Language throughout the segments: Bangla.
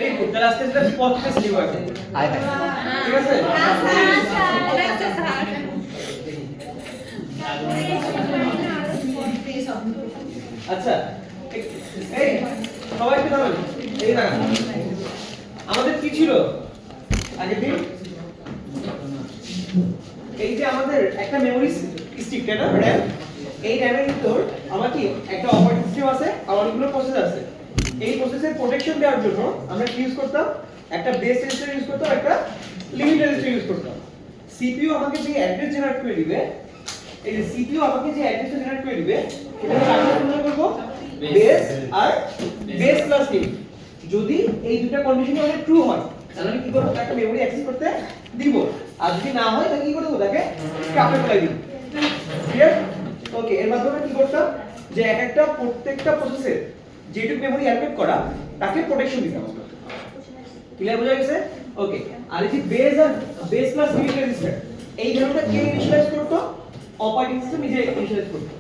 এই তাহলে আজকে যেটা পথে লিভ আছে ঠিক আছে আচ্ছা এই সবাই কি ধরুন এই না আমাদের কি ছিল আগের দিন এই যে আমাদের একটা মেমরি স্টিক না র‍্যাম এই র‍্যামের ভিতর আমার কি একটা অপারেটিং সিস্টেম আছে আর অনেকগুলো প্রসেস আছে এই প্রসেসের প্রোটেকশন দেওয়ার জন্য আমরা কি ইউজ করতাম একটা বেস রেজিস্টার ইউজ করতাম একটা লিমিট রেজিস্টার ইউজ করতাম সিপিইউ আমাকে যে অ্যাড্রেস জেনারেট করে দিবে এই যে সিপিইউ আমাকে যে অ্যাড্রেসটা জেনারেট করে দিবে সেটা আমরা তুলনা করব বেস আর বেস প্লাস লিমিট যদি এই দুটো কন্ডিশন আমাদের ট্রু হয় তাহলে কি করব তাকে মেমরি অ্যাক্সেস করতে দিব আর যদি না হয় তাহলে কি করব তাকে স্ক্র্যাপে ফেলে দিব ক্লিয়ার ওকে এর মাধ্যমে কি করতাম যে একটা প্রত্যেকটা প্রসেসের যেটুকু মেমরি অ্যালোকেট করা তাকে প্রোটেকশন দিতাম ক্লিয়ার বোঝা গেছে ওকে আর এই যে বেস প্লাস লিমিট রেজিস্টার এই ধরনটা কে ইনিশিয়ালাইজ করতো অপারেটিং সিস্টেম নিজে ইনিশিয়ালাইজ করতো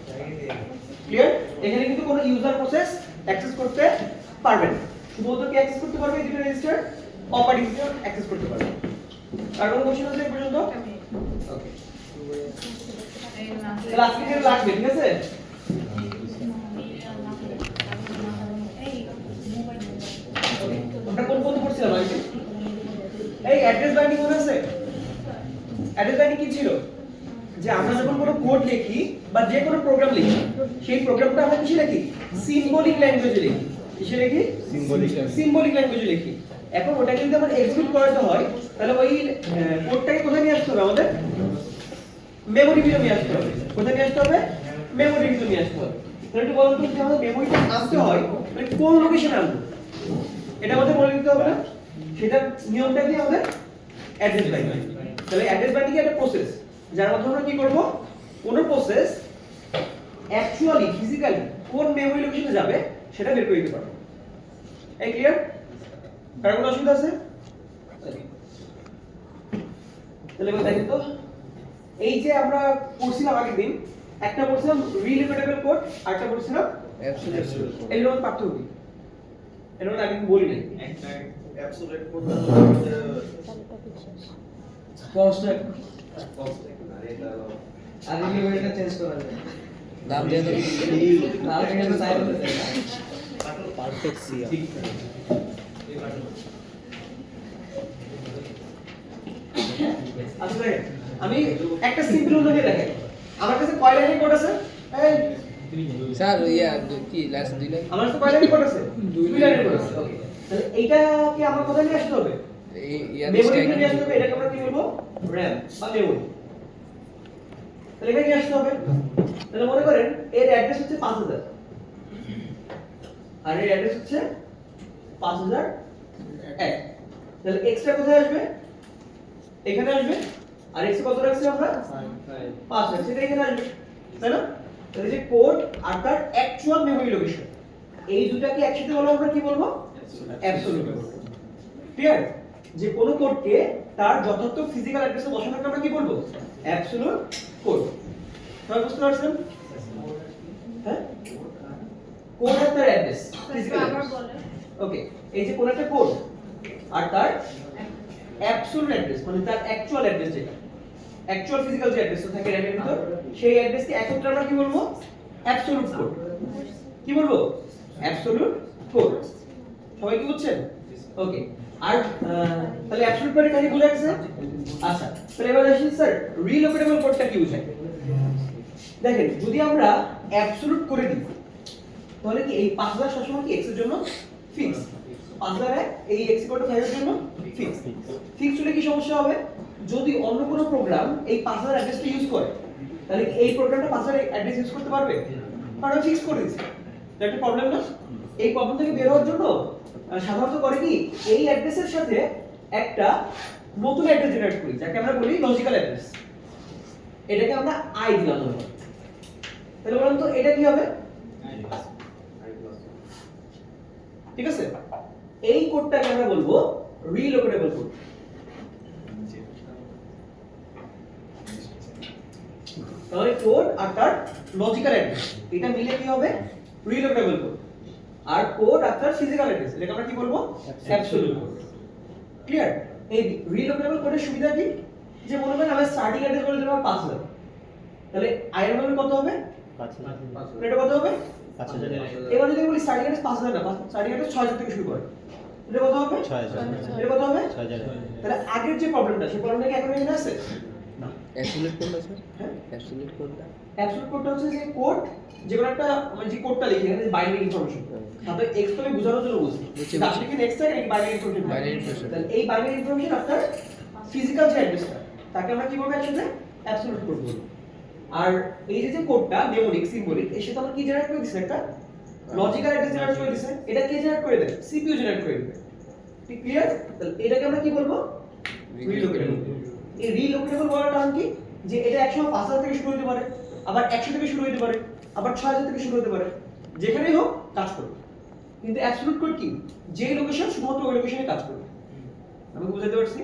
ক্লিয়ার এখানে কিন্তু কোনো ইউজার প্রসেস অ্যাক্সেস করতে পারবে না শুধুমাত্র কে অ্যাক্সেস করতে পারবে এই দুটো রেজিস্টার অপারেটিং সিস্টেম অ্যাক্সেস করতে পারবে আর কোনো কোশ্চেন আছে এই পর্যন্ত ওকে তাহলে আজকে যেটা লাগবে ঠিক আছে আমরা কোন কোন পড়ছিলাম আগে এই অ্যাড্রেস বাইন্ডিং মনে আছে অ্যাড্রেস বাইন্ডিং কি ছিল যে আমরা যখন কোনো কোড লিখি বা যে কোনো প্রোগ্রাম লিখি সেই প্রোগ্রামটা আমরা কিসে লিখি সিম্বলিক ল্যাঙ্গুয়েজে লিখি কিসে লিখি সিম্বলিক ল্যাঙ্গুয়েজে লিখি এখন ওটাকে যদি আমরা এক্সিকিউট করাতে হয় তাহলে ওই কোডটাকে কোথায় নিয়ে আসতে হবে আমাদের মেমরি ভিতরে নিয়ে আসতে হবে কোথায় নিয়ে আসতে হবে মেমরি ভিতরে নিয়ে আসতে হবে তাহলে একটু বলুন তো যে আমাদের মেমরিটা আনতে হয় মানে কোন লোকেশনে আনবো এটা আমাদের বলে দিতে হবে না সেটা নিয়মটা কি আমাদের অ্যাড্রেস বাইন্ডিং তাহলে অ্যাড্রেস বাইন্ডিং একটা প্রসেস যার মাধ্যমে আমরা কি করব কোন প্রসেস অ্যাকচুয়ালি ফিজিক্যালি কোন মেমরি লোকেশনে যাবে সেটা বের করে দিতে পারবো এই ক্লিয়ার কার কোনো অসুবিধা আছে তাহলে এবার দেখেন তো এই যে আমরা পড়ছিলাম আগের দিন একটা পড়ছিলাম রিলোকেটেবল কোড আর একটা পড়ছিলাম অ্যাবসলিউট কোড এর মধ্যে পার্থক্য কি এর মধ্যে আমি বলি নাই একটা অ্যাবসলিউট কোড কনস্ট্যান্ট আর রিলোকেটেবলটা চেঞ্জ করা যায় নাম দিয়ে দাও নাম দিয়ে দাও সাইড হতে না পারফেক্ট সি আচ্ছা আমি একটা সিম্পল উদাহরণ দেখাই আমার কাছে কয় লাইনের কোড আছে এই স্যার ইয়া কি লাস্ট দুই লাইন আমার কাছে কয় লাইনের কোড আছে দুই লাইনের কোড আছে ওকে তাহলে এইটা কি আমার কোথায় নিয়ে আসতে হবে এই ইয়া মেমরি নিয়ে আসতে হবে এটাকে আমরা কি বলবো র‍্যাম বা মেমরি তাহলে এটা নিয়ে আসতে হবে তাহলে মনে করেন এর অ্যাড্রেস হচ্ছে 5000 আর এর অ্যাড্রেস হচ্ছে 5001 তাহলে এক্সট্রা কোথায় আসবে এখানে আসবে আর এক্স কত রাখছি আমরা 5 রাখছি এটা এখানে আসবে তাই না তাহলে যে কোড আর তার অ্যাকচুয়াল মেমরি লোকেশন এই দুটাকে একসাথে বলা আমরা কি বলবো অ্যাবসলিউট ক্লিয়ার যে কোন কোডকে তার যথার্থ ফিজিক্যাল অ্যাড্রেসে বসানোকে আমরা কি বলবো অ্যাবসলিউট কোড সবাই বুঝতে পারছেন হ্যাঁ কোড আর তার অ্যাড্রেস ফিজিক্যাল ওকে এই যে কোন একটা কোড আর তার অ্যাবসলিউট অ্যাড্রেস মানে তার অ্যাকচুয়াল অ্যাড্রেস যেটা অ্যাকচুয়াল ফিজিক্যাল যে অ্যাড্রেস থাকে র‍্যামের ভিতর সেই অ্যাড্রেসকে একত্রে আমরা কি বলবো অ্যাবসলিউট কোড কি বলবো অ্যাবসলিউট কোড সবাই কি বুঝছেন ওকে আর তাহলে অ্যাবসলিউট কোডের কাহিনী বুঝা গেছে আচ্ছা তাহলে এবার আসি স্যার রিলোকেটেবল কোডটা কি বোঝায় দেখেন যদি আমরা অ্যাবসলিউট করে দিই তাহলে কি এই 5000 সবসময় কি x এর জন্য ফিক্স 5000 এই x = 5 এর জন্য ফিক্স ফিক্স হলে কি সমস্যা হবে যদি অন্য কোনো প্রোগ্রাম এই 5000 অ্যাড্রেসটা ইউজ করে তাহলে এই প্রোগ্রামটা 5000 অ্যাড্রেস ইউজ করতে পারবে কারণ ফিক্স করে দিয়েছে এটা একটা প্রবলেম না এই প্রবলেম থেকে বের হওয়ার জন্য সাধারণত করে কি এই অ্যাড্রেসের সাথে একটা নতুন অ্যাড্রেস জেনারেট করি যাকে আমরা বলি লজিক্যাল অ্যাড্রেস এটাকে আমরা i দিলাম ধরুন তাহলে বলুন তো এটা কি হবে ঠিক আছে এই কোডটাকে আমরা বলবো রিলোকেটেবল কোড তাহলে কোড আর তার লজিক্যাল অ্যাড্রেস এটা মিলে কি হবে রিলোকেটেবল কোড আর কোড আপনার ফিজিক্যাল অ্যাড্রেস, এটাকে আমরা কি বলবো? Absolute code. ক্লিয়ার? এই রিলোকেবল কোডের সুবিধা কি? যে মনে করেন আমার স্টার্টিং অ্যাড্রেস বলে দিলাম 5000, তাহলে আইএর ভ্যালু কত হবে? 5000। এটা কত হবে? 5000। এবার যদি বলি স্টার্টিং অ্যাড্রেস 5000 না, স্টার্টিং অ্যাড্রেস 6000 থেকে শুরু করে, এটা কত হবে? 6000। এটা কত হবে? 6000। তাহলে আগের যে প্রবলেমটা, সেই প্রবলেমটা কি এখন এখানে আছে? না। অ্যাবসলিউট কোডটা স্যার, হ্যাঁ, অ্যাবসলিউট কোডটা অ্যাবসলিউট কোডটা হচ্ছে যে কোড, যেকোনো একটা মানে যে কোডটা লিখি এখানে বাইনারি ইনফরমেশন, সাথে এক্স তো আমি বোঝানোর জন্য বলছি, আপনি কি নেক্সট টাইম এই বাইনারি ইনফরমেশন, Binary information। তাহলে এই বাইনারি ইনফরমেশন আপনার ফিজিক্যাল যে অ্যাড্রেসটা, তাকে আমরা কি বলবো একসাথে? অ্যাবসলিউট কোড বলবো। আর এই যে কোডটা মেমোরিক সিম্বলিক, এর সাথে আমরা কি জেনারেট করে দিছি? একটা লজিক্যাল অ্যাড্রেস জেনারেট করে দিছে। এটা কে জেনারেট করে দেয়? সিপিইউ জেনারেট করে দিবে। ঠিক ক্লিয়ার? তাহলে এটাকে আমরা কি বলবো? রিলোকেটেবল। এই রিলোকেটেবল বলার কারণ কি? যে এটা একসময় 5000 থেকে শুরু হতে পারে, আবার 100 থেকে শুরু হতে পারে, আবার 6000 থেকে শুরু হতে পারে, যেখানেই হোক কাজ করবে। কিন্তু অ্যাবসলিউট কোড কি? যেই লোকেশন, শুধুমাত্র ওই লোকেশনে কাজ করবে। আমি কি বুঝাতে পারছি?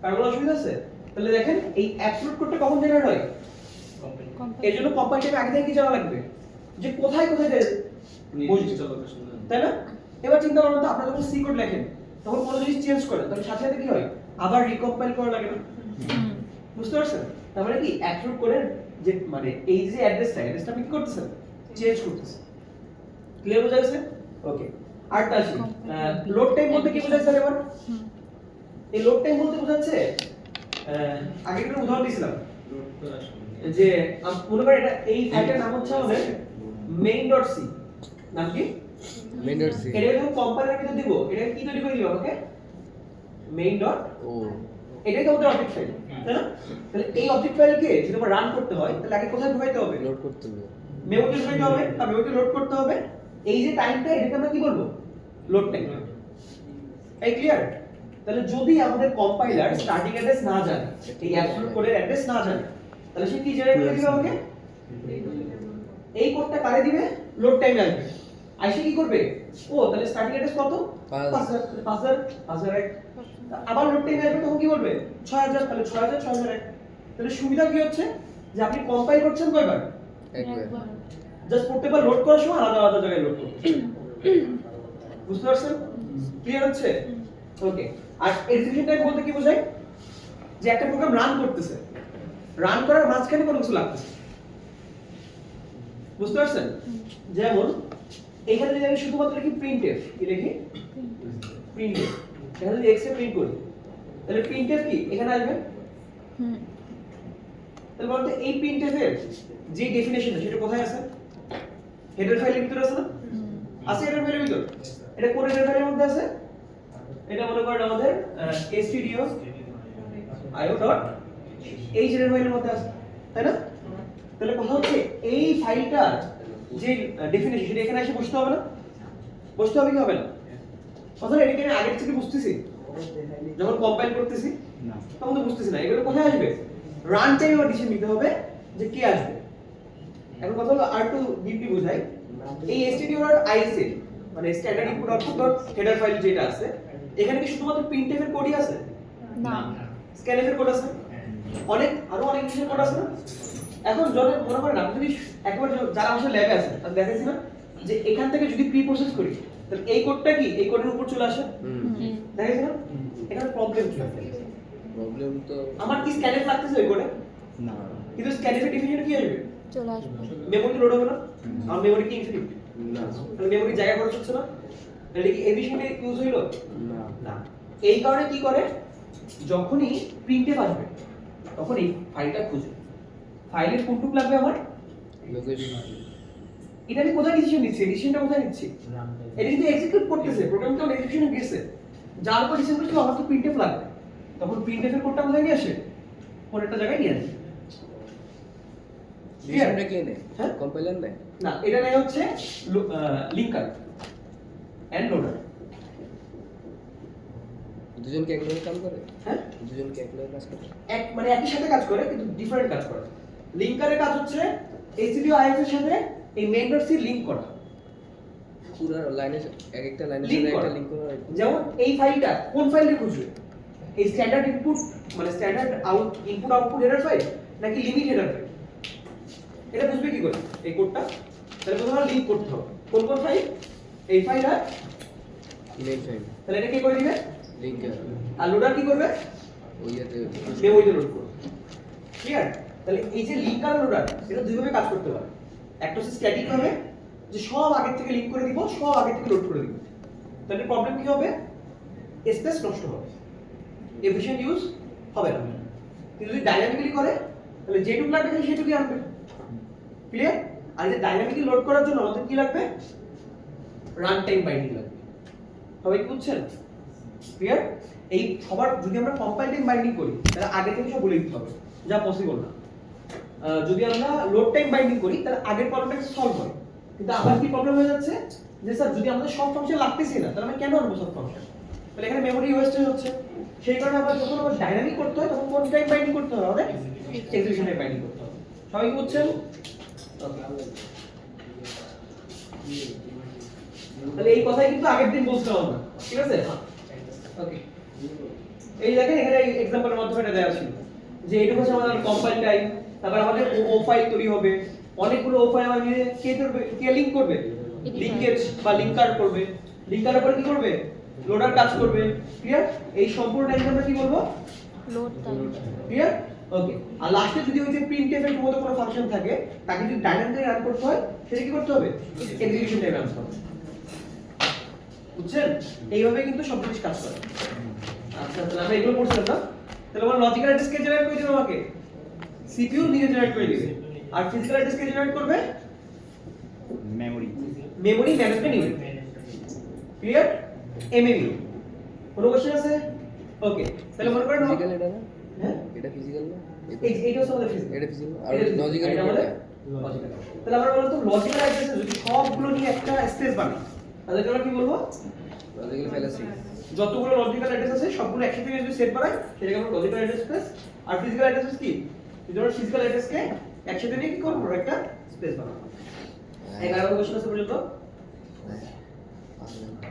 কার কোনো অসুবিধা আছে? তাহলে দেখেন এই অ্যাবসলিউট কোডটা কখন জেনারেট হয়? এর জন্য কম্পাইল টাইমে আগে থেকে কি জানা লাগবে? যে কোথায় কোথায় বসবে, তাই না? এবার চিন্তা করুন তো, আপনারা যখন সি কোড লেখেন তখন কোনো জিনিস চেঞ্জ করেন, তাহলে সাথে সাথে কি হয়? আবার রিকম্পাইল করা লাগে না? বুঝতে পারছেন? তার মানে কি অ্যাবসলিউট কোডের যে মানে এই যে অ্যাড্রেসটা আপনি কি করতেছেন? চেঞ্জ করতেছেন। ক্লিয়ার বোঝা গেছে? ওকে। আরেকটা আসি, লোড টাইম বলতে কি বোঝায় স্যার এবার? এই লোড টাইম বলতে বোঝাচ্ছে আগে একটা উদাহরণ দিয়েছিলাম যে মনে করেন এটা এই ফাইলটার নাম হচ্ছে আমাদের main.c, নাম কি? মেইন.c। এটা যখন কম্পাইলার ভিতর দিব, এটা কি তৈরি করে দিব আমাকে? main. ও এটাই তো আমাদের অবজেক্ট ফাইল, তাই না? তাহলে এই অবজেক্ট ফাইলকে যদি আমরা রান করতে হয়, তাহলে আগে কোথায় ঢোকাইতে হবে? লোড করতে হবে, মেমোরিতে ঢোকাইতে হবে, আর মেমোরিতে লোড করতে হবে। এই যে টাইমটা, এটাকে আমরা কি বলবো? Load time. এই ক্লিয়ার? তাহলে যদি আমাদের কম্পাইলার স্টার্টিং অ্যাড্রেস না জানে, এই অ্যাবসলিউট কোডের অ্যাড্রেস না জানে, তাহলে সে কি জেনারেট করে দিবে আমাকে? এই কোডটা কারে দিবে? লোড টাইম আসবে, আইসে কি করবে? ও তাহলে স্টার্টিং অ্যাড্রেস কত? 5000 আবার লোড টাইম আসবে, তখন কি বলবে? 6000, তাহলে 6001। তাহলে সুবিধা কি হচ্ছে? যে আপনি কম্পাইল করছেন কয়বার? একবার। জাস্ট প্রত্যেকবার লোড করার সময় আলাদা আলাদা জায়গায় লোড করতে। বুঝতে পারছেন? ক্লিয়ার হচ্ছে? ওকে। আর এক্সিকিউশন টাইম বলতে কি বোঝায়? যে একটা প্রোগ্রাম রান করতেছে, রান করার মাঝখানে কোনো কিছু লাগতেছে। বুঝতে পারছেন? যেমন এখানে যদি আমি শুধুমাত্র লিখি printf, কি লিখি? printf। এখানে যদি x এ প্রিন্ট করি, তাহলে printf কি এখানে আসবে? তাহলে বলতে এই printf এর যে ডেফিনিশন সেটা কোথায় আছে? হেডার ফাইলের ভিতরে আছে না? আছে হেডার ফাইলের ভিতর। এটা কোন হেডার ফাইলের মধ্যে আছে? এটা মনে করেন আমাদের stdio io.h হেডার ফাইলের মধ্যে আছে, তাই না? তাহলে কথা হচ্ছে এই ফাইলটার যে ডেফিনিশন সেটা এখানে এসে বসতে হবে না? বসতে হবে কি হবে না? কথা এটাকে আমি আগের থেকে বুঝতেছি, যখন কম্পাইল করতেছি না। তখন তো বুঝতেছি না এগুলো কোথায় আসবে। রান টাইম আর ডিসিশন নিতে হবে যে কে আসবে। এখন কথা হলো আর একটু ডিপলি বোঝাই, এই stdio.io মানে standard input output dot header file যেটা আছে, এখানে কি শুধুমাত্র printf এর কোডই আছে? না, scanf এর কোড আছে, আরো অনেক কিছু কোড আছে না? এখন যদি মনে করেন আপনি যদি একবার যারা আমাদের ল্যাবে আছে তারা দেখেছি না যে এখান থেকে যদি প্রি প্রসেস করি, তাহলে এই কোডটা কি এই কোডের উপর চলে আসে? দেখেছি না? এখানে প্রবলেম কি আছে? প্রবলেম তো আমার কি স্ক্যানএফ লাগতেছে ওই কোডে? না। কিন্তু স্ক্যানএফ এর ডেফিনিশন কি আসবে? চলে আসবে। মেমরি লোড হবে না? আর মেমরি কি ইনফিনিট? না তাহলে মেমরি জায়গা খরচ হচ্ছে না? তাহলে কি এফিশিয়েন্টলি ইউজ হইলো? না না। এই কারণে কি করে, যখনই প্রিন্টএফ আসবে তখন এই ফাইলটা খুঁজে, ফাইলের কোনটুকু লাগবে আমার? লোকেশন। এটা আমি কোথায় ডিসিশন নিচ্ছি? ডিসিশনটা কোথায় নিচ্ছি? এটা যদি এক্সিকিউট করতেছে, প্রোগ্রামটা এক্সিকিউশনে গেছে, যার উপর ডিসিশন করছিল আমার তো প্রিন্টএফ লাগবে, তখন প্রিন্টএফ এর কোডটা কোথায় নিয়ে আসে? কোন একটা জায়গায় নিয়ে আসে। ডিসিশনটা কে নেয়? হ্যাঁ? কম্পাইলার নেয়? না, এটা নেয় হচ্ছে লিঙ্কার এন্ড লোডার। দুজন কি একলগে কাজ করে? হ্যাঁ, দুজন কি একলগে কাজ করে? এক মানে একই সাথে কাজ করে কিন্তু ডিফারেন্ট কাজ করে। লিঙ্কারের কাজ হচ্ছে stdio.io এর সাথে এই main.c লিংক করা, পুরো লাইনে এক একটা লাইনের Link সাথে করা। একটা লিংক করা হয়। যেমন এই ফাইলটা কোন ফাইলে খুঁজবে? এই স্ট্যান্ডার্ড ইনপুট মানে standard input output header file নাকি লিমিট হেডার ফাইল? এটা বুঝবে কি করে এই কোডটা? তাহলে প্রথমে লিংক করতে হবে কোন কোন ফাইল? এই ফাইল আর মেইন ফাইল তাহলে এটা কি করে দিবে লিংক আর লোডার কি করবে ওইটাতে মেমোরিতে লোড করবে ক্লিয়ার তাহলে এই যে লিংক আর লোডার এটা দুই ভাবে কাজ করতে পারে একটা হচ্ছে স্ট্যাটিক ভাবে যে সব আগে থেকে লিংক করে দিব সব আগে থেকে লোড করে দিব তাহলে প্রবলেম কি হবে স্পেস নষ্ট হবে এফিশিয়েন্ট ইউজ হবে না কিন্তু যদি ডাইনামিক্যালি করে তাহলে যেটুকু লাগবে সেটুকুই আনবে ক্লিয়ার আর এই যে ডাইনামিক্যালি লোড করার জন্য আমাদের কি লাগবে রান টাইম বাইন্ডিং লাগবে সবাই কি বুঝছেন ক্লিয়ার এই সবার যদি আমরা কম্পাইল টাইম বাইন্ডিং করি তাহলে আগে থেকে সব বলে দিতে হবে যা পসিবল না যদি আমরা লোড টাইম বাইন্ডিং করি তাহলে আগের প্রবলেমটা সলভ হয় কিন্তু আবার কি প্রবলেম হয়ে যাচ্ছে যে স্যার যদি আমাদের সব ফাংশন লাগতেছে না তাহলে আমরা কেন আনবো সব ফাংশন তাহলে এখানে মেমরি ওয়েস্টেজ হচ্ছে সেই কারণে আবার যখন আবার ডাইনামিক করতে হয় তখন কোন টাইম বাইন্ডিং করতে হবে আমাদের এক্সিকিউশন টাইম বাইন্ডিং করতে হবে সবাই কি বুঝছেন তাহলে এই কথাই কিন্তু আগের দিন বলছিলাম আমরা ঠিক আছে ওকে এই দেখেন এখানে এক্সাম্পলের মাধ্যমে এটা দেওয়া ছিল যে এটা হচ্ছে আমাদের কম্পাইল টাইম তারপর আমাদের ও ফাইল তৈরি হবে অনেকগুলো ও ফাইল আমরা নিয়ে কে লিংক করবে লিংকেজ বা লিংকার করবে লিংকারের পরে কি করবে লোডার কাজ করবে ক্লিয়ার এই সম্পূর্ণ টাইম আমরা কি বলবো লোড টাইম ক্লিয়ার ওকে আর লাস্টে যদি ওই যে printf এর মতো কোনো ফাংশন থাকে তাকে যদি ডাইনামিক্যালি রান করতে হয় সেটা কি করতে হবে এক্সিকিউশন টাইম রান করতে হবে বুঝছেন এইভাবে কিন্তু সব জিনিস কাজ করে আচ্ছা তাহলে আমরা এগুলো পড়ছিলাম না তাহলে আমার লজিক্যাল অ্যাড্রেস কে জেনারেট করে দিবে আমাকে সিপিইউ নিজে জেনারেট করে দিবে আর ফিজিক্যাল অ্যাড্রেস কে জেনারেট করবে memory management unit clear MMU কোনো কোশ্চেন আছে ওকে তাহলে মনে করেন ফিজিক্যাল এটা না হ্যাঁ এটা ফিজিক্যাল না এইটা হচ্ছে আমাদের ফিজিক্যাল এটা ফিজিক্যাল আর লজিক্যাল এটা আমাদের লজিক্যাল তাহলে আমরা বলতো লজিক্যাল অ্যাড্রেসে যদি সবগুলো নিয়ে একটা স্পেস বানাই তাহলে আমরা কি বলবো লজিক্যাল ফ্যালাসি যতগুলো লজিক্যাল অ্যাড্রেস আছে সবগুলো একসাথে যদি সেট বানাই সেটাকে আমরা লজিক্যাল অ্যাড্রেস স্পেস আর ফিজিক্যাল অ্যাড্রেস কি যদি আমরা ফিজিক্যাল অ্যাড্রেসকে একসাথে নিয়ে কি করব একটা স্পেস বানাবো 11 কোশ্চেন আছে পর্যন্ত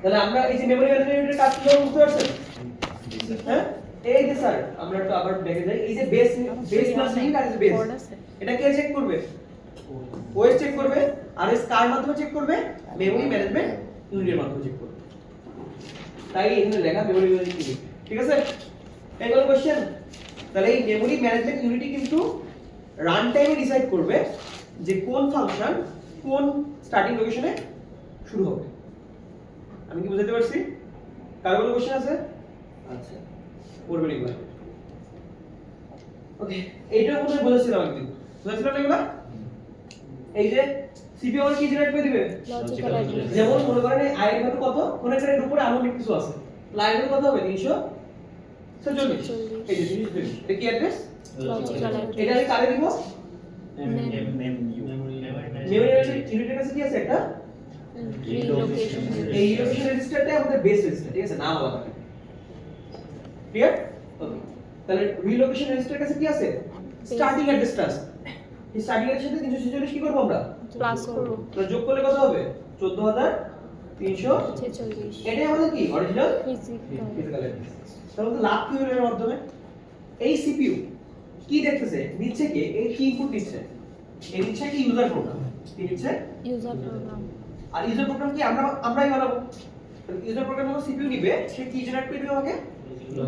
তাহলে আমরা এই যে মেমরি ম্যানেজমেন্টের কাজ কি বুঝতে পারছেন হ্যাঁ এই যে স্যার আমরা একটু আবার দেখে যাই এই যে বেস প্লাস লিংক আর বেস এটা কে চেক করবে ওএস চেক করবে আর এস কার মাধ্যমে চেক করবে মেমরি ম্যানেজমেন্ট ইউনিটের মাধ্যমে চেক করবে তাই এখানে লেখা মেমরি ম্যানেজমেন্ট ইউনিট ঠিক আছে এগুলো কোশ্চেন তাহলে এই মেমরি ম্যানেজমেন্ট ইউনিটই কিন্তু রান টাইমে ডিসাইড করবে যে কোন ফাংশন কোন স্টার্টিং লোকেশনে শুরু হবে আমি কি বুঝাতে পারছি কার কোনো কোশ্চেন আছে আচ্ছা করবেন এগুলো ওকে এইটা কোথায় বলেছিলাম একদিন বুঝাছিলাম না এগুলো এই যে সিপিইউ কি জেনারেট করে দিবে লজিক্যাল অ্যাড্রেস যেমন মনে করেন এই আই এর ভ্যালু কত কোন একটা এর উপরে এমন কিছু আছে লাইন ভ্যালু কত হবে 346 এই যে 346 এটা কি অ্যাড্রেস লজিক্যাল এটা আমি কারে দিব মেমইউ মেমরি ইউনিটের কাছে কি আছে একটা রিলোকেশন এই রিলোকেশন রেজিস্টারটা আমাদের বেস রেজিস্টার ঠিক আছে নাম আলাদা ক্লিয়ার ওকে তাহলে রিলোকেশন রেজিস্টার কাছে কি আছে স্টার্টিং অ্যাড্রেসটা আছে এই স্টার্টিং অ্যাড্রেসের সাথে 346 কি করব আমরা প্লাস করব তো যোগ করলে কত হবে 14346 46 এটাই আমাদের কি অরিজিনাল ফিজিক্যাল ফিজিক্যাল অ্যাড্রেস তাহলে লাভ কি হলো এর মাধ্যমে এই সিপিইউ কি দেখতেছে নিচ্ছে কে এই কি ইনপুট নিচ্ছে এই নিচ্ছে কি ইউজার প্রোগ্রাম কি নিচ্ছে ইউজার প্রোগ্রাম আর ইউজার প্রোগ্রাম কি আমরাই বানাবো ইউজার প্রোগ্রাম যখন সিপিইউ নিবে সে কি জেনারেট করে দিবে আমাকে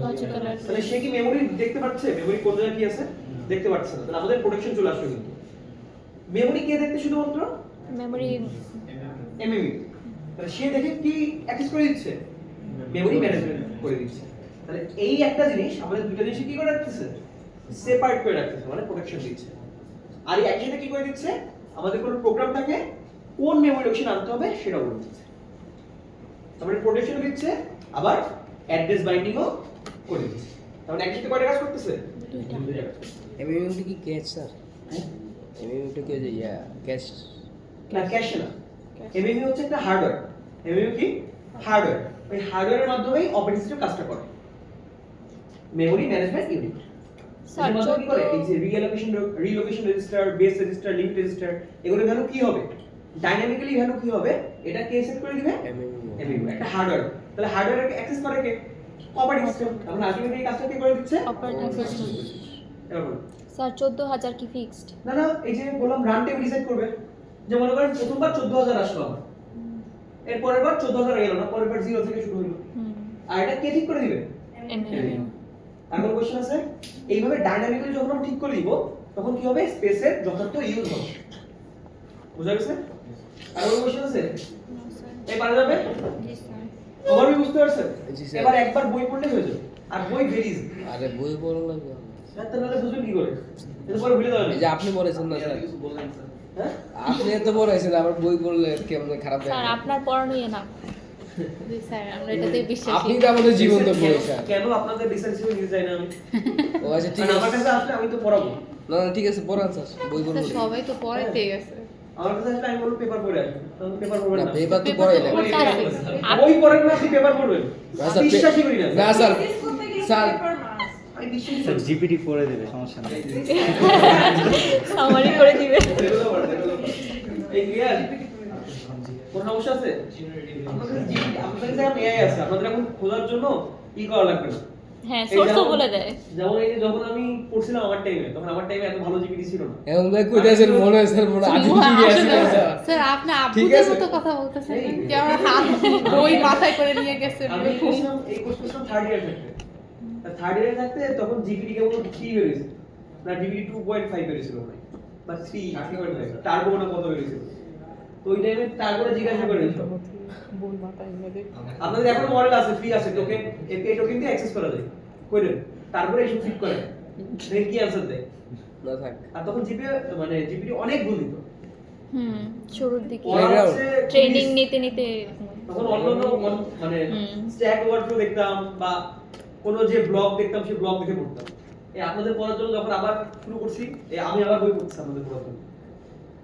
লজিক্যাল অ্যাড্রেস তাহলে সে কি মেমরি দেখতে পাচ্ছে মেমরি কোন জায়গায় কি আছে দেখতে পাচ্ছে না তাহলে আমাদের প্রোটেকশন চলে আসবে কিন্তু মেমরি কে দেখতে শুধুমাত্র মেমরি এমএমইউ তাহলে সে দেখে কি অ্যাক্সেস করে দিচ্ছে মেমরি ম্যানেজমেন্ট করে দিচ্ছে তাহলে এই একটা জিনিস আমাদের দুটো জিনিস কি করে রাখতেছে সেপারেট করে রাখতেছে মানে প্রোটেকশন দিচ্ছে আর এই একসাথে কি করে দিচ্ছে আমাদের কোন প্রোগ্রামটাকে কোন মেমরি লোকেশন আনতে হবে সেটা বলে দিচ্ছে তারপরে প্রোটেকশন দিচ্ছে আবার অ্যাড্রেস বাইন্ডিংও করে দিচ্ছে তাহলে একসাথে কয়টা কাজ করতেছে দুইটা এমএমইউটা কি ক্যাশ স্যার এমএমইউটা কি যে ক্যাশ না ক্যাশে না এমএমইউ হচ্ছে একটা হার্ডওয়্যার এমএমইউ কি হার্ডওয়্যার ওই হার্ডওয়্যারের মাধ্যমেই অপারেটিং সিস্টেম কাজটা করে মেমরি ম্যানেজমেন্ট ইউনিট স্যার কি করে এই যে relocation register base register link register এগুলোর ভ্যালু কি হবে ডাইনামিক্যালি ভ্যালু কি হবে এটা কে সেট করে দিবে এমএমইউ একটা হার্ডওয়্যার তাহলে হার্ডওয়্যারকে অ্যাক্সেস করে কে অপারেটিং সিস্টেম আমরা আলটিমেটলি এই কাজটা কে করে দিচ্ছে অপারেটিং সিস্টেম এবার বলুন স্যার 14000 কি ফিক্সড না এই যে বললাম রান টাইম ডিসাইড করবে যে মনে করেন প্রথমবার 14000 আসলো আমার এর পরের বার 14000 গেল না, পরের বার 0 থেকে শুরু হলো। আর এটা কে ঠিক করে দিবে? NM এখন কোশ্চেন আছে, এইভাবে ডাইনামিক্যালি যখন আমরা ঠিক করে দিব তখন কি হবে? স্পেসের যথার্থ ইউজ হবে। বুঝা গেছে? আর কোন কোশ্চেন আছে? এই পারা যাবে? জি স্যার ওভারভিউ বুঝতে পারছেন? জি, স্যার। এবার একবার বই পড়লেই হয়ে যাবে। আর বই ভেরিজ। আরে বই পড়া লাগবে। তাহলে বুঝবেন কি করে? এটা পরে ভুলে যাবেন। এই যে আপনি পড়েছেন না স্যার, কিছু বললেন স্যার। হ্যাঁ? আপনি এত পড়াইছেন, আবার বই পড়লে কেমন খারাপ স্যার লাগে। আপনার পড়ানোই না জি স্যার আমরা এটাতে বিশ্বাসী আপনি তো আমাদের জীবন্ত পড়েছেন। কেন আপনাদের রিসার্চ হিসেবে নিতে চাই না আমি? ও আচ্ছা ঠিক কারণ আমার আছে। কাছে আসলে আমি তো পড়াবো। না না ঠিক আছে, পড়ান স্যার, বই স্যার পড়ুন। সবাই তো পড়াইতেই আছে আমার কাছে আসলে আমি বলবো পেপার পড়ে আসবেন। তাহলে পেপার পড়বেন না না। পেপার তো পেপার পড়াই তো না। পড়তে আছে। বই পড়েন না, আপনি পেপার পড়বেন। না স্যার, বিশ্বাসই করি না। না স্যার, স্যার আমি বিশ্বাসই স্যার করি না। জিপিটি করে দেবে, সমস্যা নেই। সামারি করে দিবে এই ক্লিয়ার? কোন সমস্যা আছে? আপনাদের কাছে এখন AI আছে, আপনাদের এখন খোঁজার জন্য কি করা লাগবে না। হ্যাঁ এই সোর্সও যেমন- বলে দেয় যেমন এই যে যখন আমি পড়ছিলাম আমার টাইমে, তখন আমার টাইমে এত ভালো জিপিটি ছিল না। এখন ভাই কই যাচ্ছেন মনে হয় স্যার, মনে হয় আগে ঠিক আছে স্যার। স্যার আপনি ঠিক আব্বুদের আছে। মতো কথা বলতেছেন এই, যে আমার হাত বই মাথায় করে নিয়ে গেছেন আমি করছিলাম এই কোর্স করছিলাম থার্ড ইয়ার থাকতে। থার্ড ইয়ারে থাকতে তখন জিপিটি কেবল 3 বেরিয়েছে, না জিপিটি 2.5 বেরিয়েছিল ভাই, বা 3.5 টার্বো না কত বেরিয়েছিল। তো ওই টাইমে টার্বোটা জিজ্ঞাসা করে নিছিল। বই মাথায় নিয়ে আপনাদের এখন মডেল আছে, ফ্রি আছে, টোকেন এপিআই টোকেন দিয়ে অ্যাক্সেস করা যায়। কইলেন তারপরে এইসব ফিট করে দেখেন কি অ্যানসার দেয়। না থাক। আর তখন জিপিটি অনেক ভুল দিত। শুরুর দিকে ওরা হচ্ছে ট্রেনিং নিতে নিতে তখন অন্যান্য মানে হুম। স্ট্যাক ওভারফ্লো দেখতাম বা কোনো যে ব্লগ দেখতাম সেই ব্লগ দেখে পড়তাম। এই আপনাদের পড়ার জন্য যখন আবার শুরু করছি, এই আমি আবার বই পড়ছি আপনাদের পড়ার জন্য।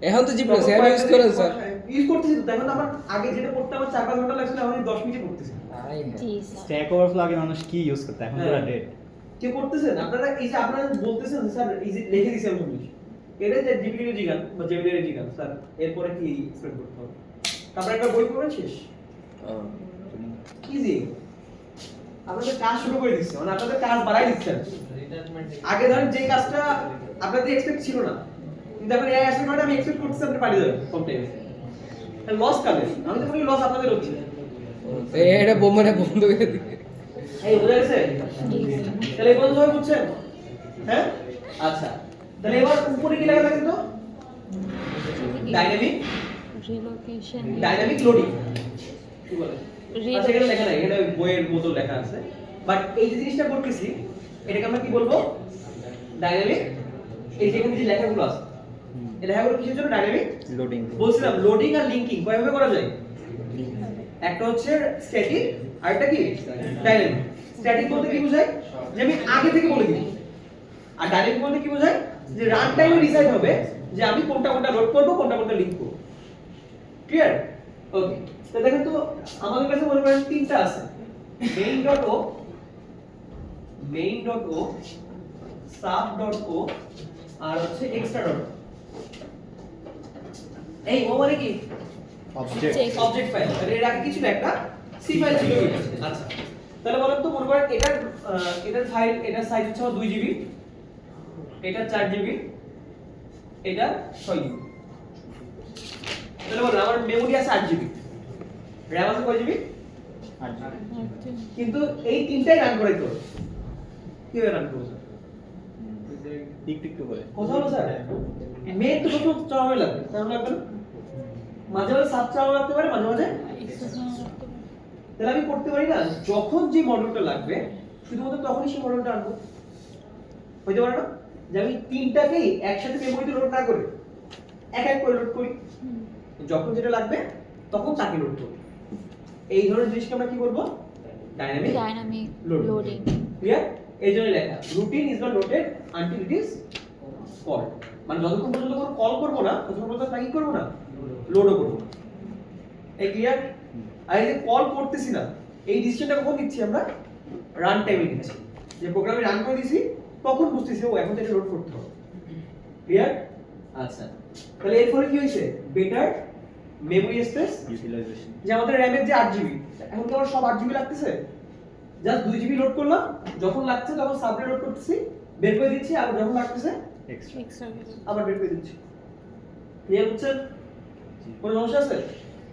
এখন তো জিপি স্যার ইউজ করেন স্যার। ইউজ করতেছি তো, এখন আমার আগে যেটা পড়তে আমার 4-5 ঘন্টা লাগছিল, এখন আমি 10 মিনিটে পড়তেছি। I G sir stack overflow আগে মানুষ কি ইউজ করতে, এখন পুরো ডেট। কেউ করতেছেন? আপনারা এই যে আপনারা বলতেছেন স্যার, এই যে লিখে দিছি আমি সব এটা যে জিপিটি জিগান বা জেমিনাই জিগান স্যার, এরপরে কি এক্সপ্লেন করতে হবে? তারপরে একটা বই পড়বেন, শেষ। ইজি। আপনাদের কাজ শুরু করে দিচ্ছে, মানে আপনাদের কাজ বাড়াই দিচ্ছেন। আগে ধরেন যে কাজটা আপনাদের এক্সপেক্ট ছিল না, কিন্তু এখন এআই আসলে মানে আমি এক্সপেক্ট করতেছি আপনি পারি যাবেন কম টাইমে। লস কাদের? আমি তো বলি লস আপনাদের হচ্ছে। এটা বোমাটা বন্ধ করে দিই। এই বুঝা গেছে? তাহলে এই পর্যন্ত সবাই বুঝছেন? হ্যাঁ? আচ্ছা। তাহলে এবার উপরে কি লেখা থাকে তো? Dynamic relocation loading. কি বলে? আচ্ছা এখানে লেখা নাই, এখানে ওই বইয়ের মতো লেখা আছে। বাট এই যে জিনিসটা করতেছি, এটাকে আমরা কি বলবো? ডাইনামিক। এই যে এখানে যে লেখাগুলো আছে, এই লেখাগুলো কিসের জন্য ডাইনামিক? লোডিং। বলছিলাম লোডিং আর লিংকিং কিভাবে করা যায়? একটা হচ্ছে স্ট্যাটিক আর একটা কি ডাইনামিক। স্ট্যাটিক বলতে কি বোঝায়? যে আমি আগে থেকে বলে দিই। আর ডাইনামিক বলতে কি বোঝায়? যে রান টাইমে ডিসাইড হবে যে আমি কোনটা কোনটা লোড করব, কোনটা কোনটা লিংক করব। ক্লিয়ার? ওকে। তো দেখেন তো আমাদের কাছে মনে করেন তিনটা আছে। main.o, main.o, sub.o আর হচ্ছে extra.o। এই ও মানে কি? অবজেক্ট। Object file. মানে এর আগে কিছু না, একটা সি ফাইল ছিল এটা। আচ্ছা, তাহলে বলেন তো মনে করেন এটার ফাইল, এটার সাইজ হচ্ছে 2 জিবি, এটা 4 জিবি, এটা 6 জিবি। তাহলে বলেন আমার মেমরি আছে 8 জিবি, র‍্যাম আছে কয় জিবি? কিন্তু এই তিনটাই রান করাইতে হবে। কিভাবে রান করব? টিক টিক করে। কথা হলো স্যার, মেন তো সব চালানো লাগবে, চালানো লাগবে না? মাঝে মাঝে সাব চালানো লাগতে পারে, মাঝে মাঝে। তাহলে আমি করতে পারি না, যখন যে মডেলটা লাগবে শুধুমাত্র তখনই সেই মডেলটা আনবো। হইতে পারে না যে আমি তিনটাকেই একসাথে মেমোরিতে লোড না করে এক এক করে লোড করি, যখন যেটা লাগবে তখন তাকে লোড করব। এই ধরনের জিনিসকে আমরা কি বলবো? Dynamic dynamic Loading. Loading clear? এই জন্য লেখা routine is not loaded until it is called. মানে যতক্ষণ পর্যন্ত কোনো কল করব না ততক্ষণ পর্যন্ত তাকে কি করব না, লোডও করব না। এই ক্লিয়ার? আর এই যে কল করতেছি না, এই ডিসিশনটা কখন নিচ্ছি আমরা? রান টাইমে নিচ্ছি। যে প্রোগ্রামে রান করে দিছি তখন বুঝতেছি ও এখন থেকে লোড করতে হবে। ক্লিয়ার? আচ্ছা, তাহলে এর ফলে কি হইছে? Better memory space utilization. যে আমাদের র‍্যামের যে 8 জিবি, এখন কি আমার সব 8 জিবি লাগতেছে? জাস্ট 2 জিবি লোড করলাম, যখন লাগছে তখন সাবলে লোড করতেছি, বের করে দিচ্ছি, আর যখন লাগতেছে এক্সট্রা। এক্সট্রা আবার বের করে দিচ্ছি। ক্লিয়ার হচ্ছে? কোনো সমস্যা আছে?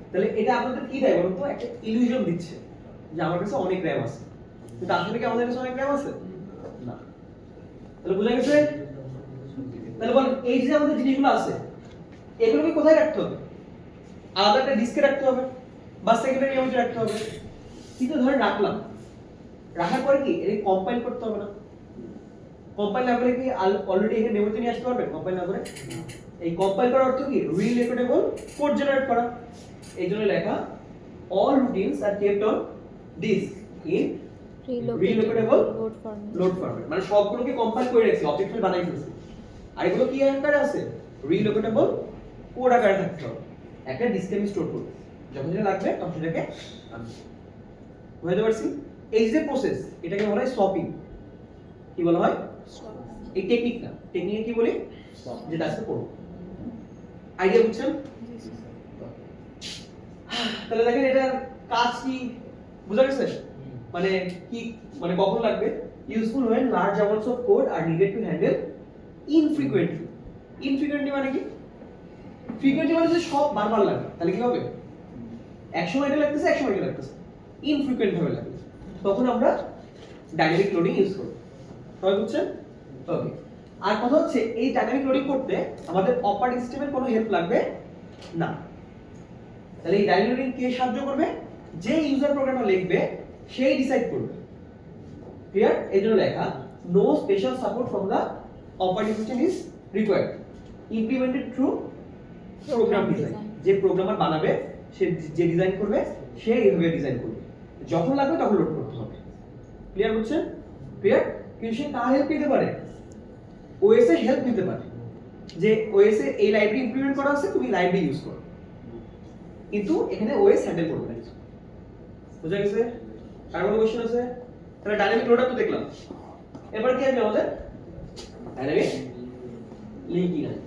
তাহলে এটা আপনাদের কি দেয় বলুন তো, একটা ইলুশন দিচ্ছে যে আমার কাছে অনেক RAM আছে, কিন্তু আসলে কি আমাদের কাছে অনেক RAM আছে না। তাহলে বুঝা গেছে? তাহলে বল এই যে আমাদের জিনিসগুলো আছে এগুলোকে কোথায় রাখতে হবে? আলাদা একটা ডিস্কে রাখতে হবে বা সেকেন্ডারি মেমোরিতে রাখতে হবে। কিন্তু ধরে রাখলাম, রাখার পরে কি এর কম্পাইল করতে হবে না? কম্পাইল না করে কি অলরেডি এখানে মেমোরিতে নিয়ে আসতে পারবে কম্পাইল না করে? এই কম্পাইল করার অর্থ কি রিলোকেটেবল কোড জেনারেট করা। এই জন্য লেখা all routines are kept on disk in relocatable load format. Load format, মানে সবগুলোকে কম্পাইল করে রাখছি, অবজেক্ট ফাইল বানাই ফেলছি। আর এগুলো কি আকারে আছে? রিলোকেটেবল কোড আকারে থাকতে হবে, একটা ডিস্কে আমি স্টোর করব, যখন যেটা লাগবে তখন সেটাকে আনবো। বুঝতে পারছি? এই যে প্রসেস এটাকে বলা হয় সপিং। কি বলা হয়? এই টেকনিক না, টেকনিকে কি বলি যেটা আজকে পড়ব। আইডিয়া বুঝছেন? তাহলে দেখেন এটার কাজ কি বুঝা গেছে? মানে কি, মানে কখন লাগবে? Useful when large amounts of code are needed to handle infrequently. Infrequently মানে কি? ফ্রিকোয়েন্টলি মানে যদি সব বারবার লাগে তাহলে কি হবে? এক সময় এটা লাগতেছে, এক সময় এটা লাগতেছে, ইনফ্রিকোয়েন্ট ভাবে লাগে, তখন আমরা ডাইনামিক লোডিং ইউজ করব। সবাই বুঝছেন? ওকে। আর কথা হচ্ছে এই ডাইনামিক লোডিং করতে আমাদের অপারেটিং সিস্টেমের কোনো হেল্প লাগবে না। তাহলে এই ডাইনামিক লোডিং কে সাহায্য করবে? যে ইউজার প্রোগ্রামটা লিখবে সেই ডিসাইড করবে। ক্লিয়ার? এজন্য লেখা no special support from the operating system is required, implemented through program design. যে প্রোগ্রামার বানাবে সে যে ডিজাইন করবে সে এইভাবে ডিজাইন করবে, যখন লাগবে তখন লোড করতে হবে। ক্লিয়ার বুঝছেন? ক্লিয়ার? কিন্তু সে কার হেল্প নিতে পারে? ওএস এর হেল্প নিতে পারে, যে ওএস এ এই লাইব্রেরি ইমপ্লিমেন্ট করা আছে, তুমি লাইব্রেরি ইউজ করো, কিন্তু এখানে ওএস হ্যান্ডেল করবে না। বুঝা গেছে? আর কোনো কোশ্চেন আছে? তাহলে ডাইনামিক লোডার তো দেখলাম, এবার কি আসবে আমাদের? ডাইনামিক লিংকিং আছে।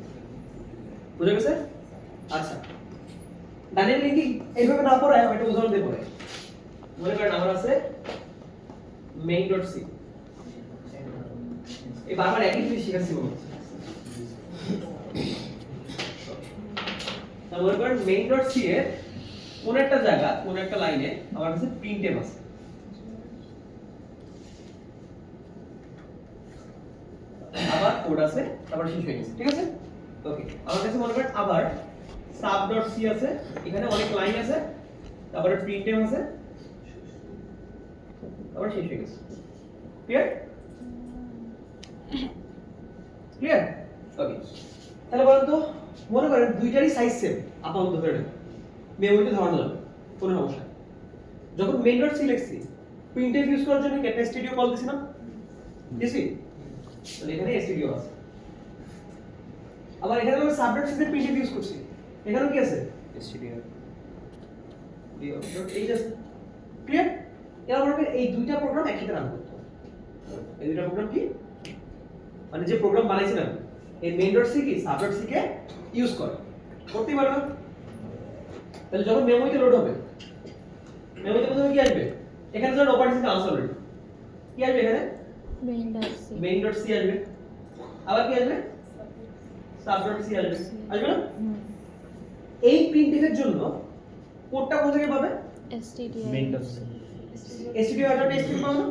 বুঝা গেছে? আচ্ছা, ডাইনামিক লিংকিং এইভাবে না পড়ায় আমি একটা উদাহরণ দিয়ে পড়াই। মনে করেন আমার আছে main.c, এই বারবার একই জিনিস শেখাচ্ছি মনে হচ্ছে। মনে করেন main.c এর কোন একটা জায়গা, কোন একটা লাইনে আমার কাছে printf আছে। আবার কোড আছে, তারপর শেষ হয়ে গেছে, ঠিক আছে? ওকে, আমার কাছে মনে করেন আবার sub.c আছে, এখানে অনেক লাইন আছে, তারপরে printf আছে, তারপর শেষ হয়ে গেছে। ক্লিয়ার? ক্লিয়ার? ওকে, তাহলে বলেন তো, মনে করেন দুইটারই সাইজ সেম, আপাতত ধরে নেন, মেমোরিতে ধরানো যাবে, কোনো সমস্যা নেই। যখন main.c লিখছি, printf ইউজ করার জন্য একটা স্টুডিও কল দিছি না? দিছি? তাহলে এখানে স্টুডিও আছে। আবার এখানে আমরা sub.c তে printf ইউজ করছি, এখানেও কি আছে? স্টুডিও এই যে ক্লিয়ার? এবার আমরা এই দুইটা প্রোগ্রাম একসাথে রান করতে হবে। এই দুইটা প্রোগ্রাম কি, মানে যে প্রোগ্রাম বানাইছিলাম এই main.c কি sub.c কে ইউজ করে, করতেই পারে না? তাহলে যখন মেমোরিতে লোড হবে, মেমোরিতে প্রথমে কি আসবে? এখানে যখন অপারেটিং সিস্টেম আছে অলরেডি, কি আসবে এখানে? main.c main.c আসবে, আবার কি আসবে? sub.c আসবে, আসবে না? এই printf এর জন্য কোডটা কোথা থেকে পাবে? stdio main.c stdio আর stdio পাবে না?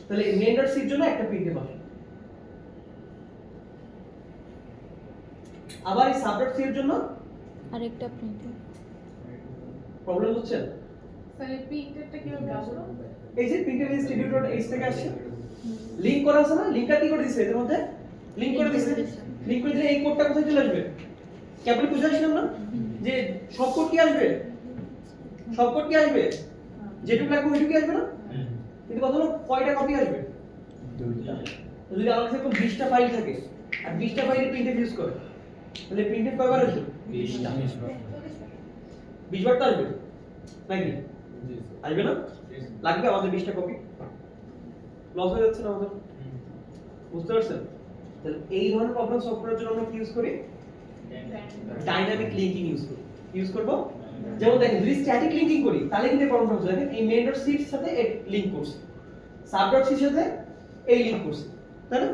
তাহলে main.c এর জন্য একটা printf আসবে। আবার এই sub.c এর জন্য আরেকটা printf। প্রবলেম হচ্ছে? স্যার এই প্রিন্টারটা কিভাবে আসলো? এই যে printf stdio.h থেকে আসছে, লিংক করা আছে না? লিংকটা কি করে দিছে এর মধ্যে? লিংক করে দিছে। লিংক করে দিলে এই কোডটা কোথায় চলে আসবে? ক্যাপলি বুঝে আসলাম না যে সব কোড কি আসবে? সব কোড কি আসবে? যেটুকু লাগবে ওইটুকু কি আসবে না? কিন্তু কথা হলো কয়টা কপি আসবে? দুইটা। যদি আমার কাছে 20টা ফাইল থাকে আর 20টা ফাইলে printf ইউজ করে, তাহলে printf কয়বার আসবে? 20টা 20 বার তো আসবে নাকি? আসবে না? লাগবে আমাদের 20টা কপি, লস হয়ে যাচ্ছে না আমাদের। বুঝতে পারছেন? তাহলে এই ধরনের প্রবলেম সলভ করার জন্য আমরা কি ইউজ করি? ডাইনামিক লিংকিং ইউজ করব। যেমন দেখেন যদি স্ট্যাটিক লিংকিং করি তাহলে কিন্তু প্রবলেমটা হচ্ছে, দেখেন এই main.c এর সাথে এই লিংক করছে, sub.c এর সাথে এই লিংক করছে, তাই না?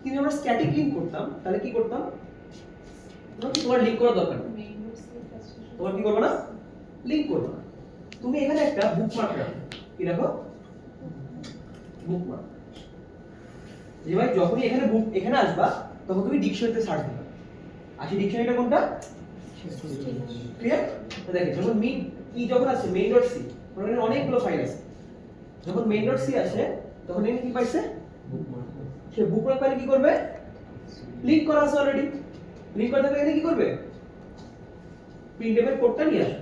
কিন্তু আমরা স্ট্যাটিক লিংক করতাম তাহলে কি করতাম? তোমার লিংক করার দরকার নেই, তোমার কি করবে না? লিংক করবে না। তুমি এখানে একটা বুকমার্ক রাখো। কি রাখো? বুকমার্ক। যে ভাই যখনই এখানে এখানে আসবা তখন তুমি ডিকশনারিতে সার্চ দিবা। আর সেই ডিকশনারিটা কোনটা? ক্লিয়ার? তো দেখো যখন মেইন কি যখন আছে main.c ওখানে অনেকগুলো ফাইল আছে। যখন main.c আসে তখন এখানে কি পাইছে? বুকমার্ক। সে বুকমার্ক ফাইলে কি করবে? লিংক করা আছে অলরেডি। লিংক করা থাকলে এখানে কি করবে? printf এর কোডটা নিয়ে আসবে।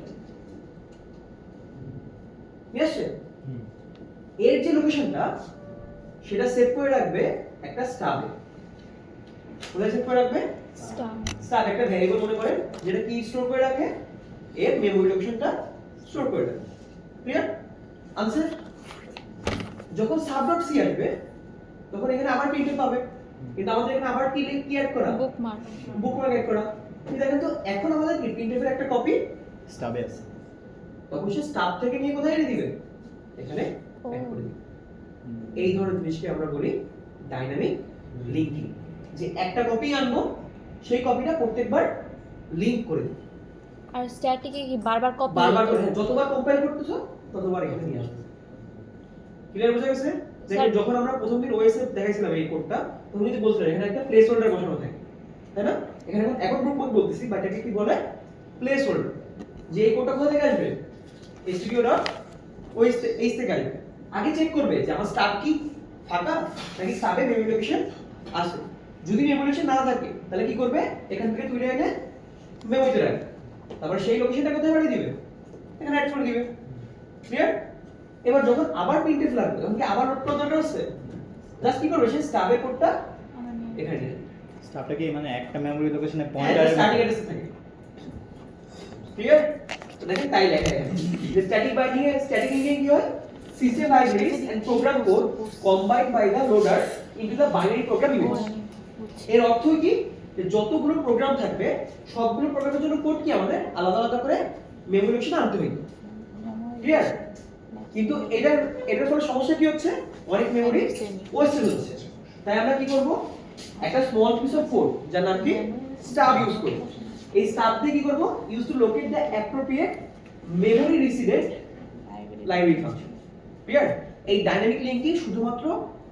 নিয়ে আসছে? এর যে লোকেশনটা সেটা সেভ করে রাখবে একটা স্টাবে। কোথায় সেভ করে রাখবে? স্টাব একটা ভ্যারিয়েবল মনে করেন যেটা কি স্টোর করে রাখে? এর মেমরি লোকেশনটা স্টোর করে রাখে। ক্লিয়ার? আনসার? যখন sub.c আসবে তখন এখানে আবার printf পাবে। কিন্তু আমাদের এখানে আবার কি অ্যাড করা? বুকমার্ক বুকমার্ক অ্যাড করা। ঠিক দেখেন তো এখন আমাদের printf এর একটা কপি স্টাবে আছে। তখন সে স্টাব থেকে নিয়ে কোথায় এনে দিবে? এখানে অ্যাড করে দিবে। এই ধরনের জিনিসকে আমরা বলি ডাইনামিক লিংকিং। যে একটা কপি আনবো সেই কপিটা প্রত্যেকবার লিংক করে দিই। আর স্ট্যাটিকে কি বারবার কপি বারবার করে যতবার কম্পাইল করতেছো ততবার এখানে নিয়ে আসবে। ক্লিয়ার বুঝা গেছে? দেখেন যখন আমরা প্রথম দিন ওএস এ দেখাইছিলাম এই কোডটা তখন যদি বলছিলাম এখানে একটা প্লেস হোল্ডার বসানো থাকে, তাই না? এখানে এখন গ্রুপ কোড বলতেছি বাট এটাকে কি বলে? Place holder. যে এই কোডটা কোথা থেকে আসবে? studio.os থেকে আসবে। আগে চেক করবে যে আমার স্টাব কি ফাঁকা নাকি স্টাবে মেমরি লোকেশন আছে। যদি মেমরি লোকেশন না থাকে তাহলে কি করবে? এখান থেকে তুলে এনে মেমরিতে রাখবে। তারপর সেই লোকেশনটা কোথায় পাঠিয়ে দিবে? এখানে অ্যাড করে দিবে। ক্লিয়ার? এবার যখন আবার printf লাগবে তখন কি আবার নোট করা দরকার আছে? জাস্ট কি করবে? সে স্টাবের কোডটা এখানে নিয়ে আসবে। স্টাফটা কি মানে একটা মেমরি লোকেশনে হ্যাঁ, পয়েন্টার স্ট্যাটিক অ্যাড্রেস থাকে। ক্লিয়ার? তো দেখেন তাই লেখা এখানে যে স্ট্যাটিক বাইন্ডিং এ স্ট্যাটিক লিঙ্কিং কি হয়? System libraries and program code combined by the loader into the binary program unit. এর অর্থ কি? যে যতগুলো প্রোগ্রাম থাকবে সবগুলো প্রোগ্রামের জন্য কোড কি আমাদের আলাদা আলাদা করে মেমরি লোকেশনে আনতে হবে। ক্লিয়ার? কিন্তু এটার ফলে সমস্যা কি হচ্ছে? অনেক মেমরি ওয়েস্টেজ হচ্ছে। তাই আমরা কি করব? একটা স্মল পিস অফ কোড যার নাম কি স্টাব ইউজ করব। এই স্টাব দিয়ে কি করব? Use to locate the appropriate memory resident library function. Clear? এই ডাইনামিক লিংকিং শুধুমাত্র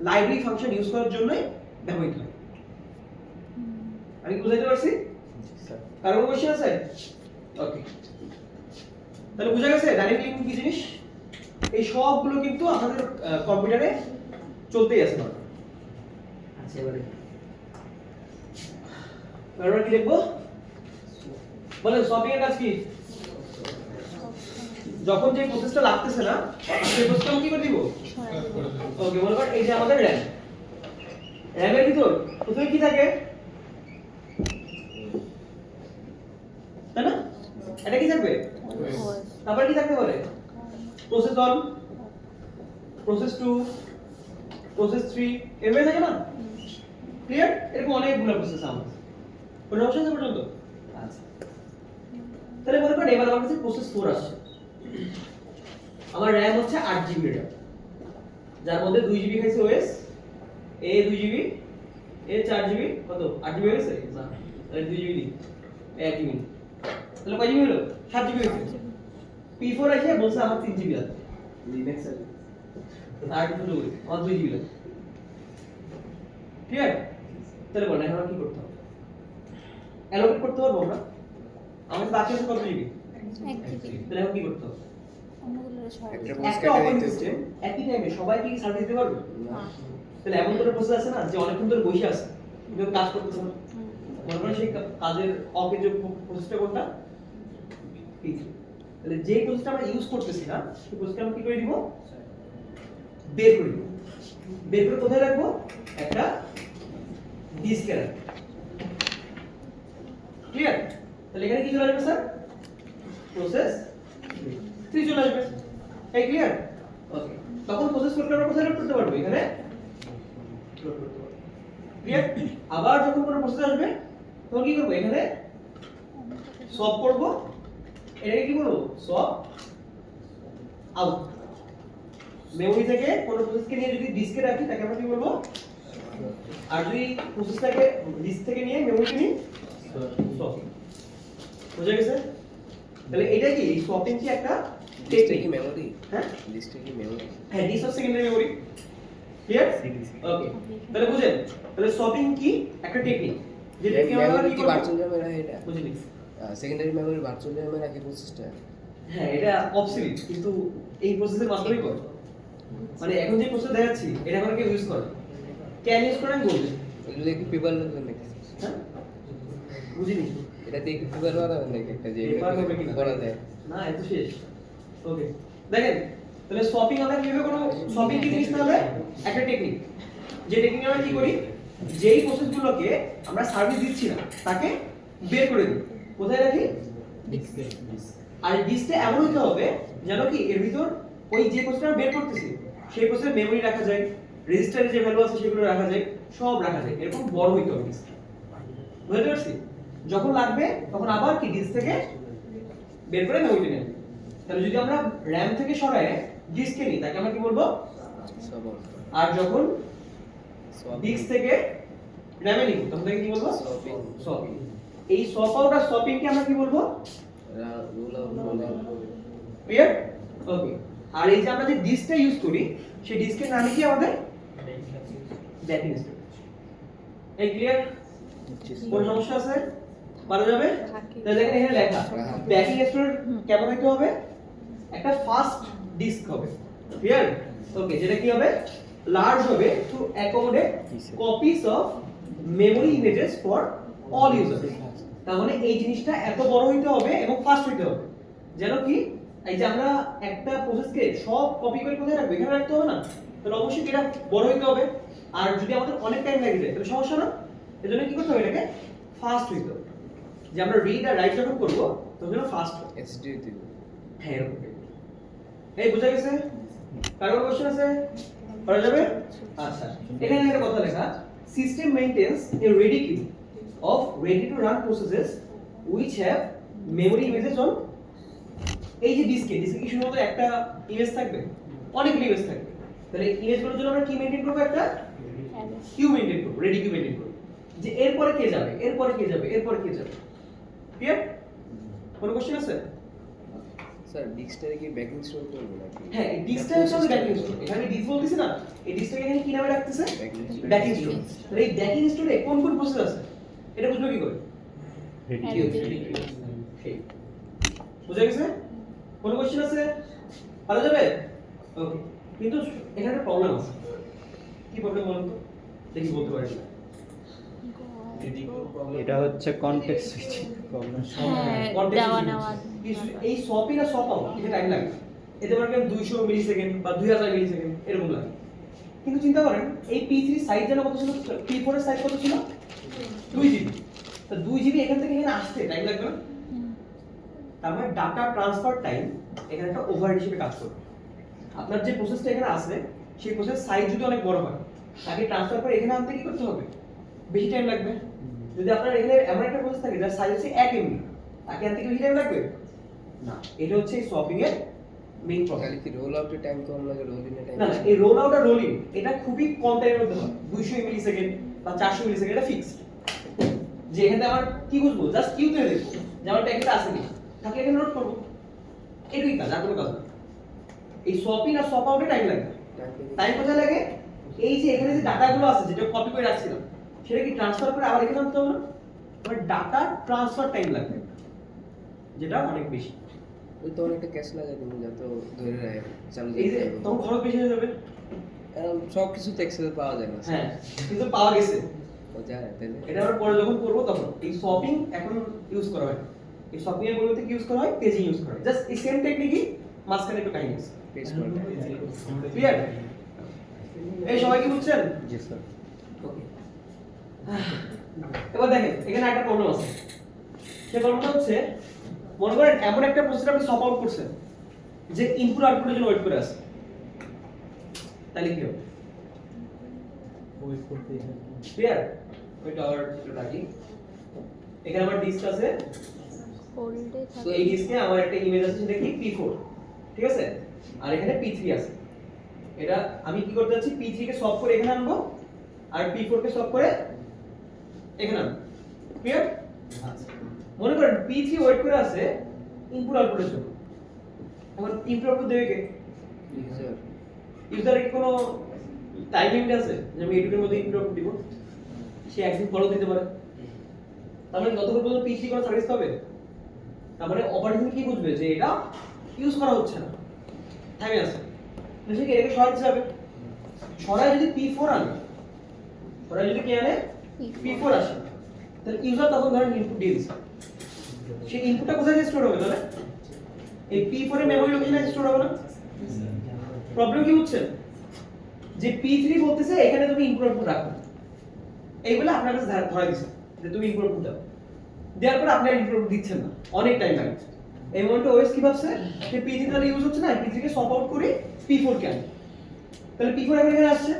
লাইব্রেরি ফাংশন ইউজ করার জন্যই ব্যবহৃত হয়। আমি কি বুঝাইতে পারছি? কারো কোনো কোশ্চেন আছে? ওকে, তাহলে বুঝা গেছে ডাইনামিক লিংকিং কি জিনিস? এই সবগুলো কিন্তু আমাদের কম্পিউটারে চলতেই আছে। আচ্ছা এবারে কি লিখবো? বলেন সপিং এর কাজ কি? যখন যে প্রসেসটা লাগতেছে না সেই প্রসেসটা আমি কি করে দিব? ওকে, মনে কর এই যে আমাদের র‍্যাম। র‍্যামের ভিতর প্রথমে কি থাকে? তাই না? এটা কি থাকবে? তারপরে কি থাকতে পারে? প্রসেস 1, প্রসেস 2, প্রসেস 3 এভাবে থাকে না? ক্লিয়ার? এরকম অনেকগুলো প্রসেস আছে। কোনো অপশন আছে পর্যন্ত? আচ্ছা, তাহলে মনে করেন এবার আমার কাছে প্রসেস 4 আসছে। আমার র‍্যাম হচ্ছে 8 জিবি র‍্যাম, যার মধ্যে 2 জিবি খাইছে ওএস, এ 2 জিবি, এ 4 জিবি, কত 8 জিবি হয়েছে না? তাহলে 2 জিবি দিই, 1 জিবি, তাহলে কয় জিবি হলো? 7 জিবি হয়েছে। P4 এসে বলছে আমার 3 জিবি আছে, লিনাক্স আছে আর দুটো বলি আমার 2 জিবি লাগে। ক্লিয়ার? তাহলে বলেন এখন কি করতে হবে? অ্যালোকেট করতে পারবো আমরা? আমাদের বাকি আছে কত জিবি? 1 জিবি তাহলে এখন কি করতে হবে? অন্যগুলো সরাই একটা অপারেটিং সিস্টেম একই টাইমে সবাইকে কি সার্ভিস দিতে পারবে? তাহলে এমন ধরনের প্রসেস আছে না যে অনেকক্ষণ ধরে বসে আছে কিন্তু কাজ করতেছে না। মনে করেন সেই কাজের অকেজ প্রসেসটা কোনটা? P3। তাহলে যে প্রসেসটা আমরা ইউজ করতেছি না সেই প্রসেসটা আমরা কি করে দিব? বের করে দিব। বের করে কোথায় রাখবো? একটা ডিস্কে রাখবো। ক্লিয়ার? তাহলে এখানে কি চলে আসবে স্যার? প্রসেস 3 চলে আসবে। এই ক্লিয়ার? ওকে, তখন প্রসেস কোডটা আমরা কোথায় লোড করতে পারবো? এখানে লোড করতে পারবো। ক্লিয়ার? আবার যখন কোনো প্রসেস আসবে তখন কি করব? এখানে সব করব। এটাকে কি করব? সব আউট। মেমরি থেকে কোনো প্রসেসকে নিয়ে যদি ডিস্কে রাখি তাকে আমরা কি বলবো? আর যদি প্রসেসটাকে ডিস্ক থেকে নিয়ে মেমরিতে নিই সব। বুঝা গেছে? তাহলে এটা কি সপিং কি একটা ডিসটা কি টেকনিক মেমোরি? হ্যাঁ ডিসটা কি মেমোরি? হ্যাঁ disk of secondary memory clear okay তাহলে বুঝেন তাহলে সপিং কি একটা টেকনিক যে টেকনিক আমরা মেমোরি কি কি করব ভার্চুয়াল মেমোরি এটা? বুঝিনি সেকেন্ডারি মেমোরি ভার্চুয়াল মেমোরি নাকি প্রসেসটা? হ্যাঁ এটা অবসলিট কিন্তু এই প্রসেসের মাধ্যমেই করে মানে এখন যে প্রসেস দেখাচ্ছি এটা আমরা কেউ ইউজ করে ক্যান ইউজ করেন বলবে এগুলো কি পেপার লিখবেন নাকি? হ্যাঁ বুঝিনি এটা দিয়ে কি পেপার বানাবেন নাকি একটা যে পেপার হবে কি করা যায়? না এত শেষ ওকে দেখেন তাহলে শপিং আমরা কিভাবে করব শপিং কি জিনিস তাহলে একটা টেকনিক যে টেকনিক আমরা কি করি যেই প্রসেসগুলোকে আমরা সার্ভিস দিচ্ছি না তাকে বের করে দিই কোথায় রাখি আর ডিসটা এমন হতে হবে যেন কি এর ভিতর ওই যে প্রসেসটা আমরা বের করতেছি সেই প্রসেসের মেমরি রাখা যায় রেজিস্টারে যে ভ্যালু আছে সেগুলো রাখা যায় সব রাখা যায় এরকম বড় হইতে হবে ডিসটা বুঝতে পারছি যখন লাগবে তখন আবার কি ডিস্ক থেকে বের করে মেমরিতে নেব তাহলে যদি আমরা র‍্যাম থেকে সরায় ডিস্কে নিই তাকে আমরা কি বলবো সব আর যখন সব ডিস্ক থেকে র‍্যামে নিব তখন তাকে কি বলবো সপিং সপিং এই সপ আউট আর সপিং কে আমরা কি বলবো রোল আউট ক্লিয়ার ওকে আর এই যে আমরা যে ডিস্কটা ইউজ করি সেই ডিস্কের নাম কি আমাদের ব্যাকিং স্টোরেজ এই ক্লিয়ার কোন সমস্যা আছে পারা যাবে তাহলে দেখেন এখানে লেখা ব্যাকিং স্টোরেজ কেমন হইতে হবে একটা ফাস্ট ডিস্ক হবে ক্লিয়ার ওকে যেটা কি হবে লার্জ হবে to accommodate copies of memory images for all users তার মানে এই জিনিসটা এত বড় হইতে হবে এবং ফাস্ট হইতে হবে যেন কি এই যে আমরা একটা প্রসেসকে সব কপি করে কোথায় রাখবো এখানে রাখতে হবে না তাহলে অবশ্যই এটা বড় হইতে হবে আর যদি আমাদের অনেক টাইম লাগে যায় তাহলে সমস্যা না এজন্য কি করতে হবে এটাকে ফাস্ট হইতে হবে যে আমরা রিড আর রাইট যখন করব তখন যেন ফাস্ট হয় এসডি দিব হ্যাঁ এরকম এই বুঝা গেছে কারো কোশ্চেন আছে করা যাবে আচ্ছা এখানে একটা কথা লেখা system maintains a ready queue of ready to run processes which have memory images on এই যে ডিস্কে কি শুধুমাত্র একটা ইমেজ থাকবে অনেকগুলো ইমেজ থাকবে তাহলে ইমেজগুলোর জন্য আমরা কি মেইনটেইন করব একটা কিউ মেইনটেইন করব রেডি কিউ মেইনটেইন করব যে এরপরে কে যাবে এরপরে কে যাবে এরপরে কে যাবে ক্লিয়ার কোনো কোশ্চেন আছে স্যার ডিস্কটারে কি ব্যাকিং স্টোর করব নাকি? হ্যাঁ এই ডিস্কটা হচ্ছে ব্যাকিং স্টোর এখানে ডিস্ক বলতেছি না এই ডিস্কটাকে এখানে কি নামে রাখতেছে Backing store. ব্যাকিং স্টোর তাহলে এই ব্যাকিং স্টোরে কোন কোন প্রসেস আছে এটা বুঝবো কি করে সেই বুঝা গেছে কোন কোশ্চেন আছে পারা যাবে ওকে কিন্তু এখানে একটা প্রবলেম আছে কি প্রবলেম বলুন তো দেখি বলতে পারি না এটা হচ্ছে কনটেক্সট সুইচিং প্রবলেম হ্যাঁ Context দেওয়া switching। নেওয়া এই সপিং আর সপ আউট এটা টাইম লাগে এতে মনে করেন 200 মিলি সেকেন্ড বা 2000 মিলি সেকেন্ড এরকম লাগে কিন্তু চিন্তা করেন এই P3 সাইজ যেন কত ছিল P4 এর সাইজ কত ছিল 2 জিবি তো 2 জিবি এখান থেকে এখানে আসতে টাইম লাগবে না তার মানে ডাটা ট্রান্সফার টাইম এখানে একটা ওভারহেড হিসেবে কাজ করবে আপনার যে প্রসেসটা এখানে আসবে সেই প্রসেস সাইজ যদি অনেক বড় হয় তাকে ট্রান্সফার করে এখানে আনতে কি করতে হবে বেশি টাইম লাগবে যদি আপনার এখানে এমন একটা প্রসেস থাকে যার সাইজ হচ্ছে 1 এমবি তাকে আনতে কি বেশি টাইম লাগবে না এটা হচ্ছে এই শপিং এর মেইন প্রবলেম তাহলে কি রোল আউটে টাইম কম লাগে রোল ইনে টাইম? না না এই রোল আউট আর রোলিং এটা খুবই কম টাইমের মধ্যে হয় 200 মিলি সেকেন্ড বা 400 মিলি সেকেন্ড এটা ফিক্সড যে এখানে আমার কি বুঝবো জাস্ট কিউতে দেখবো যে আমার প্যাকেটটা আসেনি তাহলে এখানে নোট করবো এটাই কাজ আর কোনো কাজ না এই শপিং আর শপ আউটে টাইম লাগে টাইম কোথায় লাগে এই যে এখানে যে ডাটাগুলো আছে যেটা কপি করে রাখছিলাম সেটা কি ট্রান্সফার করে আবার এখানে আনতে হবে না আমার ডাটা ট্রান্সফার টাইম লাগবে যেটা অনেক বেশি ওই তো অনেকটা ক্যাশ লাগে তুমি যত ধরে রাখে চালু এই যে যেতে তখন খরচ বেশি হয়ে যাবে সব কিছু তো একসাথে পাওয়া যায় না হ্যাঁ কিন্তু পাওয়া গেছে ও যায় তাহলে এটা আমরা পরে যখন করব তখন এই শপিং এখন ইউজ করা হয় এই শপিং এর পরিবর্তে কি ইউজ করা হয় পেজিং ইউজ করা হয় জাস্ট এই সেম টেকনিকই মাঝখানে একটু কাহিনী আছে পেজ করতে ক্লিয়ার এই সবাই কি বুঝছেন জি স্যার ওকে এবার দেখেন এখানে একটা প্রবলেম আছে সেই প্রবলেমটা হচ্ছে মনে করেন এমন একটা প্রসেস আপনি সপ আউট করছেন যে ইনপুট আউটপুটের জন্য ওয়েট করে আছে তাহলে কি হবে ক্লিয়ার ওইটা আবার একটু রাখি এখানে আমার ডিস্ক আছে হোল্ডে তো থাকে এই ডিস্কে আমার একটা ইমেজ আছে সেটা কি P4 ঠিক আছে আর এখানে P3 আছে এটা আমি কি করতে যাচ্ছি P3 কে সলভ করে এখানে আনবো আর P4 কে সলভ করে এখানে আনবো ক্লিয়ার আচ্ছা মনে করেন P3 ওয়েট করে আছে ইনপুট আউটপুটের জন্য। এখন ইনপুট আউটপুট দেবে কে? ইউজার ইউজারের কি কোনো টাইম লিমিট আছে যে আমি এইটুকুর মধ্যে ইনপুট আউটপুট দিব? সে একদিন পরেও দিতে পারে। তার মানে যতক্ষণ পর্যন্ত পিসি কোনো সার্ভিস পাবে, তার মানে অপারেটিং কি বুঝবে যে এটা ইউজ করা হচ্ছে না, টাইমে আছে, তো সে কি এটাকে সরাতে যাবে? সরায় যদি P4 আনে, সরায় যদি কি আনে P4 আসে, তাহলে ইউজার তখন ধরেন ইনপুট দিয়ে দিচ্ছে, সেই ইনপুটটা কোথায় স্টোর হবে? তাহলে এই P4 এর মেমরি লোকেশনে স্টোর হবে না? প্রবলেম কি হচ্ছে যে P3 বলতেছে এখানে তুমি ইনপুট আউটপুট রাখো, এই বলে আপনার কাছে ধরা দিছে যে তুমি ইনপুট আউটপুট দাও, দেওয়ার পর আপনার ইনপুট আউটপুট দিচ্ছেন না, অনেক টাইম লাগে। এই মোমেন্টে ওএস কি ভাবছে যে P3 তাহলে ইউজ হচ্ছে না, P3 কে সপ আউট করে P4 কে আনে, তাহলে P4 এখন এখানে আসছে,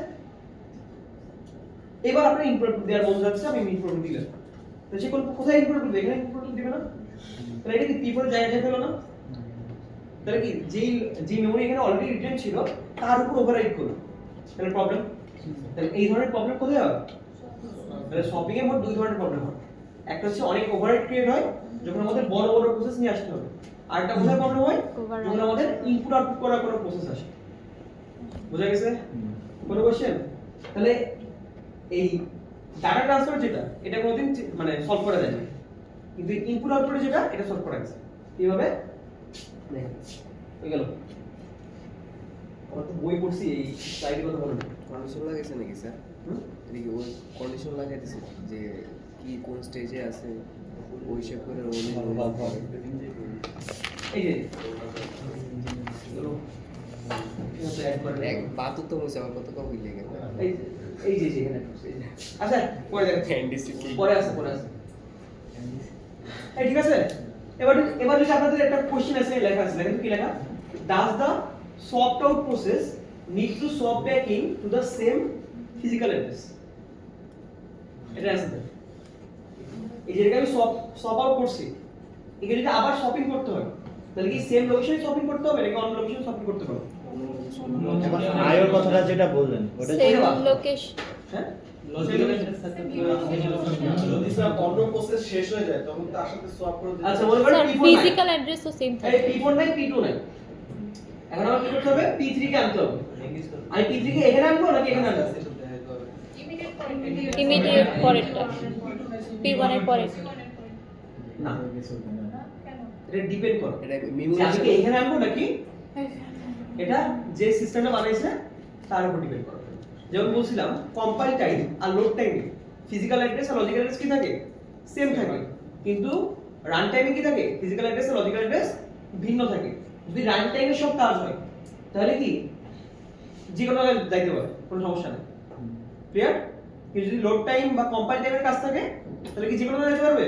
এবার আপনার ইনপুট আউটপুট দেওয়ার বন্ধ যাচ্ছে, আমি ইনপুট আউটপুট দিলাম, তো সে কোথায় ইনপুট আউটপুট দেবে? এখানে ইনপুট আউটপুট দিবে না, তাহলে এটা কি P4 এর জায়গায় ফেলো না? তাহলে কি যেই মেমরি এখানে অলরেডি রিটেন ছিল তার উপর ওভাররাইট করলো, তাহলে প্রবলেম। তাহলে এই ধরনের প্রবলেম কোথায় হয়? তাহলে শপিং এ মোট দুই ধরনের প্রবলেম হয়, একটা হচ্ছে অনেক ওভাররাইট ক্রিয়েট হয় যখন আমাদের বড় বড় প্রসেস নিয়ে আসতে হবে, আর একটা কোথায় প্রবলেম হয়? যখন আমাদের ইনপুট আউটপুট করার কোনো প্রসেস আসে। বুঝা গেছে? কোনো কোশ্চেন? তাহলে এই ডাটা ট্রান্সফার যেটা, এটা কোনোদিন মানে সলভ করা যায় না, কিন্তু ইনপুট আউটপুট যেটা, এটা সলভ করা গেছে। কিভাবে? দেখেন হয়ে গেল। আমরা তো বই পড়ছি, এই স্লাইডের কথা বলেন। কন্ডিশন লাগাইছে নাকি স্যার? এদিকে ওই কন্ডিশন লাগাই দিছে যে কি কোন স্টেজে আছে ওই হিসাব করে রোল এই যে চলো এটা অ্যাড করে এক বাতু তো হইছে আমার কত কম হইলে গেল এই যে এখানে এই যে আচ্ছা পরে দেখেন এনডিসি কি পরে আছে এই ঠিক আছে। এবার যদি আপনাদের একটা কোশ্চেন আছে লেখা আছে, দেখেন কি লেখা? Does the swapped out process need to swap back in to the same physical address? এটা আছে এই যেটাকে আমি swap out করছি, এখানে যদি আবার শপিং করতে হয় তাহলে কি সেম লোকেশনে শপিং করতে হবে নাকি অন্য লোকেশনে শপিং করতে হবে? আয়োর কথাটা যেটা বললেন ওটা সেম লোকেশন। হ্যাঁ যদি স্যার অন্য প্রসেস শেষ হয়ে যায় তখন তার সাথে সোয়াপ করে দিতে আচ্ছা মনে করেন স্যার P4 নাই, ফিজিক্যাল অ্যাড্রেস তো সেম এই থাকে। P4 নাই P2 নাই, এখন আমার কি করতে হবে? P3 কে আনতে হবে। আমি P3 কে এখানে আনবো নাকি এখানে আনবো? ইমিডিয়েট পরেরটা P1 এর পরে। না এটা ডিপেন্ড করে এটা যে মেমোরি আমি কি এখানে আনবো নাকি এটা যে সিস্টেমটা বানাইছে তার উপর ডিপেন্ড করে। যেমন বলছিলাম কম্পাইল টাইম আর লোড টাইম ফিজিক্যাল অ্যাড্রেস আর লজিক্যাল অ্যাড্রেস কি থাকে? সেম থাকে, কিন্তু রান টাইমে কি থাকে? ফিজিক্যাল অ্যাড্রেস আর লজিক্যাল অ্যাড্রেস ভিন্ন থাকে। যদি রান টাইমে সব কাজ হয় তাহলে কি যে কোনো জায়গায় যাইতে পারে, কোনো সমস্যা নেই, ক্লিয়ার? কিন্তু যদি লোড টাইম বা কম্পাইল টাইমের কাজ থাকে তাহলে কি যে কোনো জায়গায় যেতে পারবে?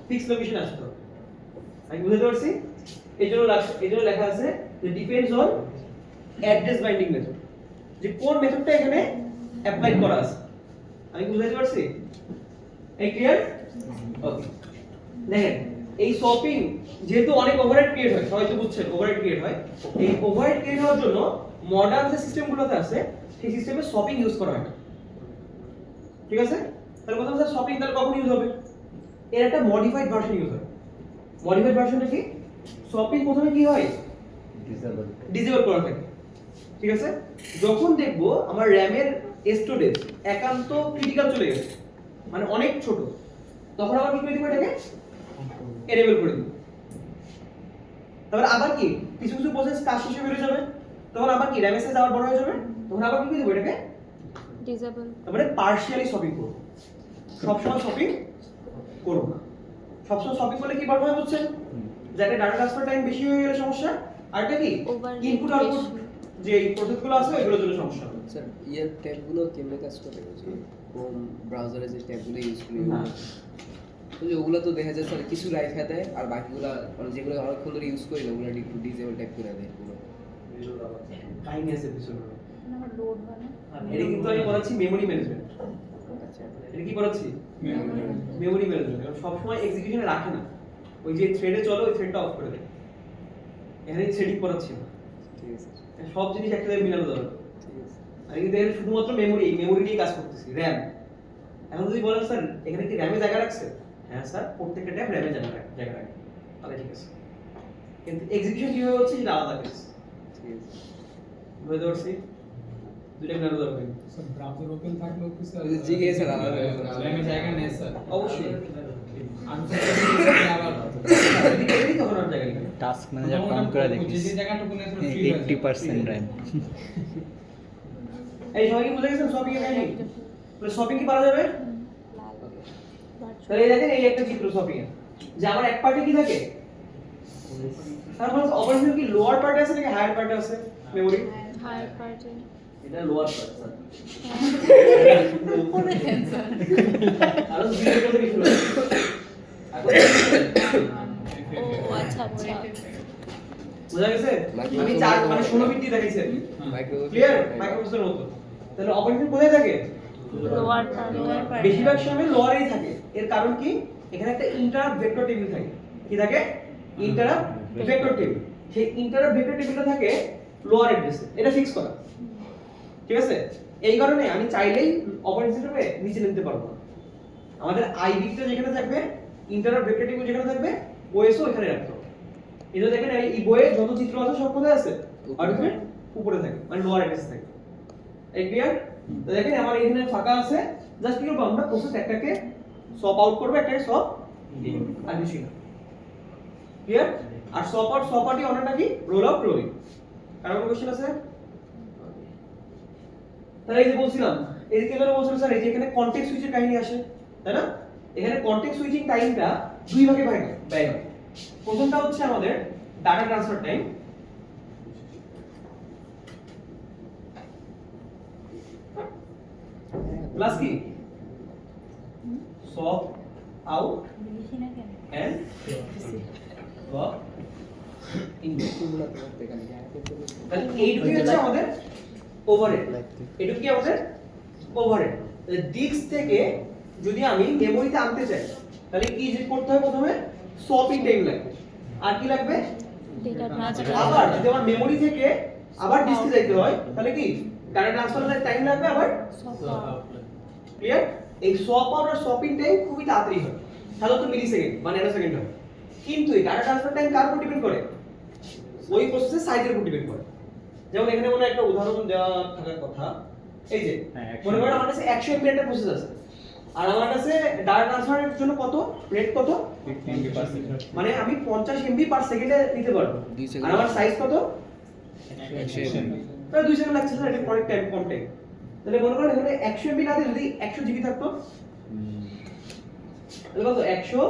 ফিক্স লোকেশনে আসতে হবে। আমি বুঝতে পারছি? এই জন্য লেখা আছে যে depends on address binding method, যে কোন মেথডটা এখানে অ্যাপ্লাই করা আছে। আমি বুঝতে পারছি? এই ক্লিয়ার? ওকে দেখেন এই শপিং যেহেতু অনেক ওভারহেড ক্রিয়েট হয়, সবাই তো বুঝছেন ওভারহেড ক্রিয়েট হয়, এই ওভারহেড ক্রিয়েট হওয়ার জন্য মডার্ন যে সিস্টেমগুলোতে আছে সেই সিস্টেমে শপিং ইউজ করা হয় না, ঠিক আছে? তাহলে কথা হচ্ছে শপিং তাহলে কখন ইউজ হবে? এর একটা মডিফাইড ভার্সন ইউজ হয়। মডিফাইড ভার্সনটা কি? শপিং প্রথমে কি হয়? ডিসেবল করা থাকে, ঠিক আছে? যখন দেখবো আমার র‍্যামের স্টোরেজ একান্ত ক্রিটিক্যাল চলে গেছে, মানে অনেক ছোট, তখন আবার কি করে দিব? এটাকে এনেবল করে দিব। তারপর আবার কি কিছু কিছু প্রসেস কাজ শেষে বের হয়ে যাবে, তখন আবার কি র‍্যামের সাইজ আবার বড় হয়ে যাবে, তখন আবার কি করে দিব? এটাকে ডিসেবল। তারপরে পার্শিয়ালি শপিং করব, সবসময় শপিং করব না। সবসময় শপিং করলে কি প্রবলেম হচ্ছে? যে একটা ডাটা ট্রান্সফার টাইম বেশি হয়ে গেলে সমস্যা, আর একটা কি Overhead ইনপুট আউটপুট বেশি। যে প্রসেসগুলো আছে ওইগুলোর জন্য সমস্যা হবে। স্যার ইয়ার ট্যাবগুলো কেমনে কাজ করে? যে ক্রোম ব্রাউজারে যে ট্যাবগুলো ইউজ করি না। ওই ওগুলো তো দেখা যায় স্যার কিছু রাইখা দেয় আর বাকিগুলো মানে যেগুলো অনেকক্ষণ ধরে ইউজ করি না ওগুলো একটু ডিসেবল ট্যাব করে দেয় পুরো। কাহিনী আছে পিছনে। আমার লোড হয় না। এটা কিন্তু আমি পড়াচ্ছি মেমরি ম্যানেজমেন্ট। আচ্ছা এটা কি পড়াচ্ছি? Memory management. কারণ সব সময় এক্সিকিউশনে রাখে না, ওই যে থ্রেডে চলে ওই থ্রেডটা অফ করে দেয়। এখানে থ্রেডিং পড়াচ্ছি না, ঠিক আছে সব জিনিস একসাথে মিলানো যাবে না। ঠিক আছে আমি কিন্তু এখানে শুধুমাত্র মেমরি নিয়ে কাজ করতেছি, র‍্যাম। এখন যদি বলেন স্যার এখানে কি র‍্যামে জায়গা রাখছে? হ্যাঁ স্যার প্রত্যেকটা ট্যাব র‍্যামে জায়গা রাখে, তাহলে ঠিক আছে। কিন্তু এক্সিকিউশন কিভাবে হচ্ছে সেটা আলাদা কেস। ঠিক আছে বুঝতে পারছি? দুইটা মিনার দরকার স্যার ব্রাউজার ওপেন থাকলেও কি স্যার জিজ্ঞেস স্যার আলাদা র্যামে জায়গা নেই স্যার অবশ্যই। আমি স্যার আবার এদিকে তখন আর জায়গা নেই। টাস্ক ম্যানেজার কাউন্ট করে দেখিস যে জায়গাটুকু নেই স্যার ফ্রি 80% র্যাম। এই সবাই কি বুঝে গেছেন শপিং এর কাহিনী? তাহলে শপিং কি পারা যাবে? তাহলে এই দেখেন এই একটা চিত্র শপিং এর, যে আমার এক পার্টে কি থাকে, তার মানে অপারেশন কি লোয়ার পার্টে আছে নাকি হায়ার পার্টে আছে মেমরি? হায়ার পার্টে এটা লোয়ার পার্ট স্যার। উপরে দেন স্যার আর ভিডিও করতে কিছু না। ও আচ্ছা আচ্ছা বুঝা গেছে? আমি চার মানে 16 বিট দিয়ে দেখাইছি মাইক্রো ক্লিয়ার মাইক্রোপ্রসেসরের মতো। তাহলে অপারেশন কোথায় থাকে? লোয়ার পার্ট বেশিরভাগ সময় লোয়ারেই থাকে। এর কারণ কি? এখানে একটা ইন্টারাপ্ট ভেক্টর টেবিল থাকে। কি থাকে? Interrupt vector table. সেই ইন্টারাপ্ট ভেক্টর টেবিলটা থাকে লোয়ার অ্যাড্রেসে। এটা ফিক্স করা। ঠিক আছে? এই কারণে আমি চাইলেই অপারেটিং সিস্টেমে নিচে নিতে পারবো না। আমাদের আই বিটটা যেখানে থাকবে, ইন্টারাপ্ট ভেক্টর টেবিল যেখানে থাকবে, ওএসও এখানে রাখতে হবে। এই যে দেখেন এই বইয়ে যত চিত্র আছে সব কোথায় আছে? আর্গুমেন্ট উপরে থাকে, মানে লোয়ার অ্যাড্রেসে থাকে। এই ক্লিয়ার? তো দেখেন আমার এখানে ফাঁকা আছে, জাস্ট কি করব আমরা প্রসেস একটাকে সপ আউট করব, একটাকে সপ ইন, আর কিছু না। ক্লিয়ার? আর সপ আউট সপ আউটই অনেকটা কি রোল আউট রোলিং। কারণ কোশ্চেন আছে? তাহলে এই যে বলছিলাম, এই যে কেন বলছিলাম স্যার, এই যে এখানে কনটেক্সট সুইচের কাহিনী আসে, তাই না? এখানে কনটেক্সট সুইচিং টাইমটা দুই ভাগে ব্যয় হয়। প্রথমটা হচ্ছে আমাদের ডাটা ট্রান্সফার টাইম, প্লাস কি সপ আউট এন্ড সপ ইন। তাহলে এইটুকুই হচ্ছে আমাদের ওভারহেড। এটুকু কি আমাদের ওভারহেড। তাহলে ডিস্ক থেকে যদি আমি মেমোরিতে আনতে চাই, তাহলে কি যে করতে হয়? প্রথমে সপিং টাইম লাগবে, আর কি লাগবে? ডেটা ট্রান্সফার আবার যদি আমার মেমোরি থেকে আবার ডিস্কে যাইতে হয়, তাহলে কি ডাটা ট্রান্সফারের টাইম লাগবে আবার। ক্লিয়ার? এই সোয়াপ আউট আর সোয়াপিং টাইম খুবই তাড়াতাড়ি হয়, সাধারণত মিলি সেকেন্ড বা ন্যানো সেকেন্ড হয়। কিন্তু এই ডাটা ট্রান্সফার টাইম কার উপর ডিপেন্ড করে? ওই প্রসেসের সাইজের উপর ডিপেন্ড করে। যেমন এখানে মনে একটা উদাহরণ দেওয়া থাকার কথা, এই যে মনে করেন আমার কাছে 100 MB একটা প্রসেস আছে, আর আমার কাছে ডাটা ট্রান্সফারের জন্য কত রেট কত? 50%। মানে আমি 50 MB পার সেকেন্ডে নিতে পারবো, 2 সেকেন্ড। আর আমার সাইজ কত? 100 তাহলে 2 সেকেন্ড লাগছে স্যার, এটা অনেক টাইম কম টাইম। তাহলে মনে করেন এখানে 100 MB না দিয়ে যদি 100 GB থাকতো, তাহলে কত? 100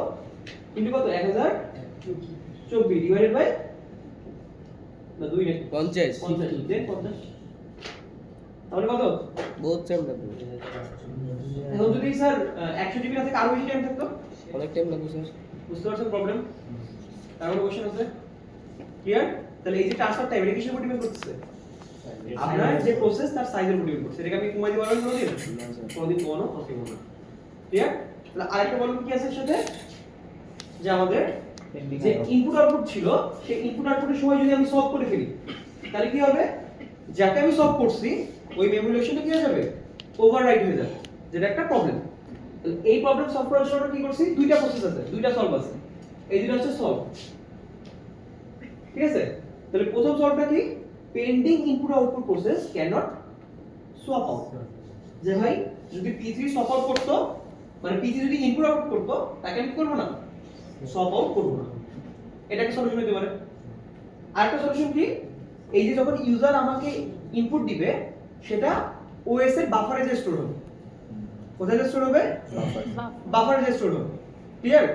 ইনটু কত? 1024 ডিভাইডেড বাই না 2 নে 50 50 দেন 50, তাহলে কত? বহুত টাইম লাগবে এখন যদি স্যার 100 GB না থেকে আরো বেশি টাইম থাকতো, অনেক টাইম লাগবে স্যার বুঝতে পারছেন প্রবলেম? তারপরে কোশ্চেন আছে ক্লিয়ার? তাহলে এই যে ট্রান্সফার টাইম এটা কিসের উপর ডিপেন্ড করতেছে? আপনার যে প্রসেস তার সাইজের উপর ডিপেন্ড করছে। এটাকে আমি কমাই দিতে পারবেন কোনদিন? কোনদিন কোনো পসিবল না। ক্লিয়ার? তাহলে আরেকটা বলুন কি আছে এর সাথে, যে আমাদের যে ইনপুট আউটপুট ছিল, সেই ইনপুট আউটপুটের সময় যদি আমি সলভ করে ফেলি, তাহলে কি হবে? যাকে আমি সলভ করছি ওই মেমরি লোকেশনটা কি হয়ে যাবে? ওভাররাইট হয়ে যাবে, যেটা একটা প্রবলেম। তাহলে এই প্রবলেম সলভ করার জন্য কি করছি? দুইটা প্রসেস আছে, দুইটা সলভ আছে। এই দুটো হচ্ছে সলভ। ঠিক আছে? তাহলে প্রথম সলভটা কি? Pending input output process can not swap out. যে ভাই যদি P3 সোয়াপ আউট করতো, মানে P3 যদি ইনপুট আউটপুট করতো, তাকে আমি করব না, সোয়াপ আউট করব না। এটা কি সলিউশন হতে পারে? আরেকটা সলিউশন কি? এই যে যখন ইউজার আমাকে ইনপুট দিবে, সেটা OS এর বাফারে যে স্টোর হবে। কোথায় যে স্টোর হবে? বাফারে যে স্টোর হবে। ক্লিয়ার?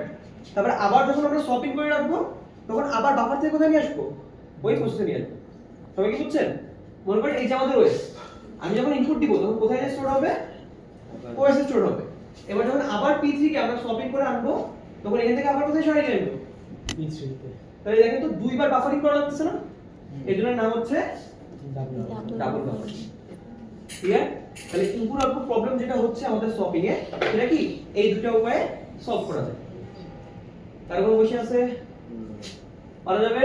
তারপরে আবার যখন আমরা সোয়াপিং করে রাখবো, তখন আবার বাফার থেকে কোথায় নিয়ে আসবো? ওই প্রসেসে নিয়ে আসবো। সবাই কি বুঝছেন? মনে করেন এই যে আমাদের OS, আমি যখন ইনপুট দিব তখন কোথায় যে স্টোর হবে? OS এ স্টোর হবে। এবার যখন আবার P3 কে আমরা সোয়াপিং করে আনবো, তখন এখান থেকে আবার কোথায় সরিয়ে নিয়ে আসবো? P3 তাহলে দেখেন তো দুইবার বাফারিং করা লাগতেছে না? এর জন্য নাম হচ্ছে ডাবল বাফারিং। ক্লিয়ার? তাহলে ইনপুট আউটপুট প্রবলেম যেটা হচ্ছে আমাদের সোয়াপিং এ, সেটা কি এই দুটো উপায়ে সলভ করা যায়। তার কোনো কোশ্চেন আছে? পারা যাবে?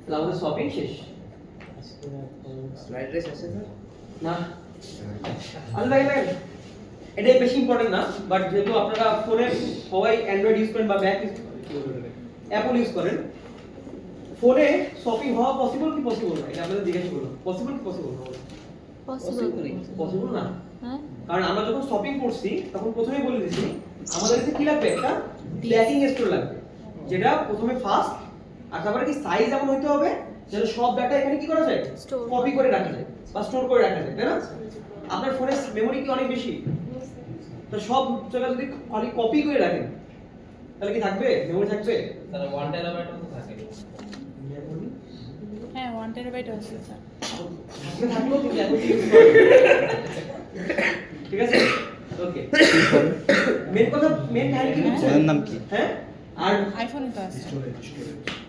তাহলে আমাদের সোয়াপিং শেষ। ফ্রাইড রাইস আছে স্যার না আচ্ছা দেখেন, এটাই বেশি ইম্পর্টেন্ট না, বাট যেহেতু আপনারা ফোনে সবাই অ্যান্ড্রয়েড ইউজ করেন বা ম্যাক ইউজ করেন, অ্যাপল ইউজ করেন, ফোনে শপিং হওয়া পসিবল কি পসিবল না? এটা আপনাদের জিজ্ঞাসা করলাম, পসিবল কি পসিবল না? পসিবল। পসিবল না, হ্যাঁ কারণ আমরা যখন শপিং করছি তখন প্রথমেই বলে দিয়েছি আমাদের কাছে কি লাগবে, একটা ট্র্যাকিং স্টোর লাগবে, যেটা প্রথমে ফার্স্ট, আর তারপরে কি সাইজ এমন হইতে হবে যেন সব ডাটা এখানে কি করা যায়, Store কপি করে রাখা যায় বা স্টোর করে রাখা যায়, তাই না? আপনার ফোনের মেমরি কি অনেক বেশি, তো সব জায়গা যদি খালি কপি করে রাখেন তাহলে কি থাকবে, মেমরি থাকবে? তাহলে 1 টেরাবাইট মতো থাকে। হ্যাঁ 1 টেরাবাইট আছে স্যার। থাকলে থাকলেও কিন্তু এখন কি use করবে? ঠিক আছে, ওকে। মেন কথা, মেন কাহিনী কি বুঝছেন? ফোনের নাম কি? হ্যাঁ, আর আইফোনে তো আছে।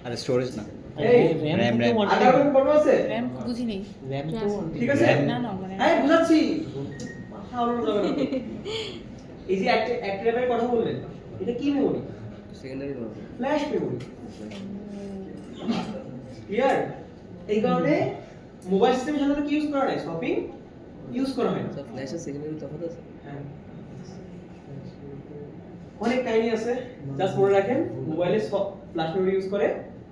আরে স্টোরেজ না, এই RAM আধার কার্ড ফটো আছে, র‍্যাম বুঝি নেই। র‍্যাম তো ঠিক আছে? না না মানে হ্যাঁ বুঝাচ্ছি, মাথা আলোড়ন যাবে না। এই যে এক টেরাবাইট কথা বললেন, এটা কি memory? Secondary memory. Flash memory. Clear? এই কারণে মোবাইল সিস্টেমের সাথে কি ইউজ করা হয়, শপিং ইউজ করা হয় না। স্যার ফ্ল্যাশ আর সেকেন্ডারি তফাৎ আছে? হ্যাঁ, অনেক কাহিনী আছে, জাস্ট মনে রাখেন মোবাইলে ফ্ল্যাশ মেমরি ইউজ করে,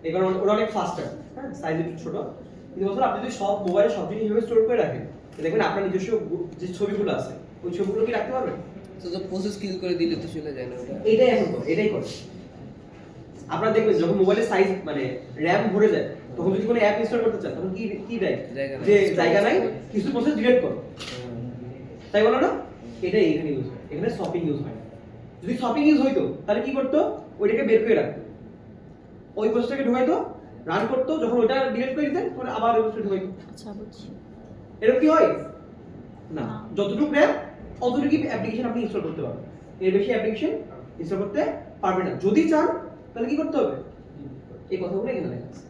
এই কারণে ওটা অনেক ফাস্টার, হ্যাঁ সাইজ একটু ছোট, কিন্তু বছর আপনি যদি সব মোবাইলে সব জিনিস এইভাবে স্টোর করে রাখেন দেখবেন আপনার নিজস্ব যে ছবিগুলো আছে ওই ছবিগুলো কি রাখতে পারবেন? তো তো প্রসেস কিল করে দিলে তো চলে যায় না ওটা। এটাই এখন করে, এটাই করে। আপনারা দেখবেন যখন মোবাইলের সাইজ মানে র‍্যাম ভরে যায় তখন যদি কোনো অ্যাপ ইনস্টল করতে চান তখন কি কি দেয়, জায়গা নাই। যে জায়গা নাই, কিছু প্রসেস ডিলিট করো, তাই বলো না? এটাই এখানে ইউজ হয়, এখানে শপিং ইউজ হয়। যদি শপিং ইউজ হইতো তাহলে কি করতো, ওইটাকে বের করে রাখতো, ওই প্রসেসটাকে ঢুকাইতো, রান করতো, যখন ওইটা ডিলিট করে দিতেন তখন আবার ওই প্রসেসটা ঢুকাইতো। আচ্ছা বুঝছি। এরকম কি হয় না, না। যতটুকু র‍্যাম অতটুকু অ্যাপ্লিকেশন আপনি ইনস্টল করতে পারবেন, এর বেশি অ্যাপ্লিকেশন ইনস্টল করতে পারবেন না। যদি চান তাহলে কি করতে হবে, এই কথাগুলো এখানে লেখা আছে।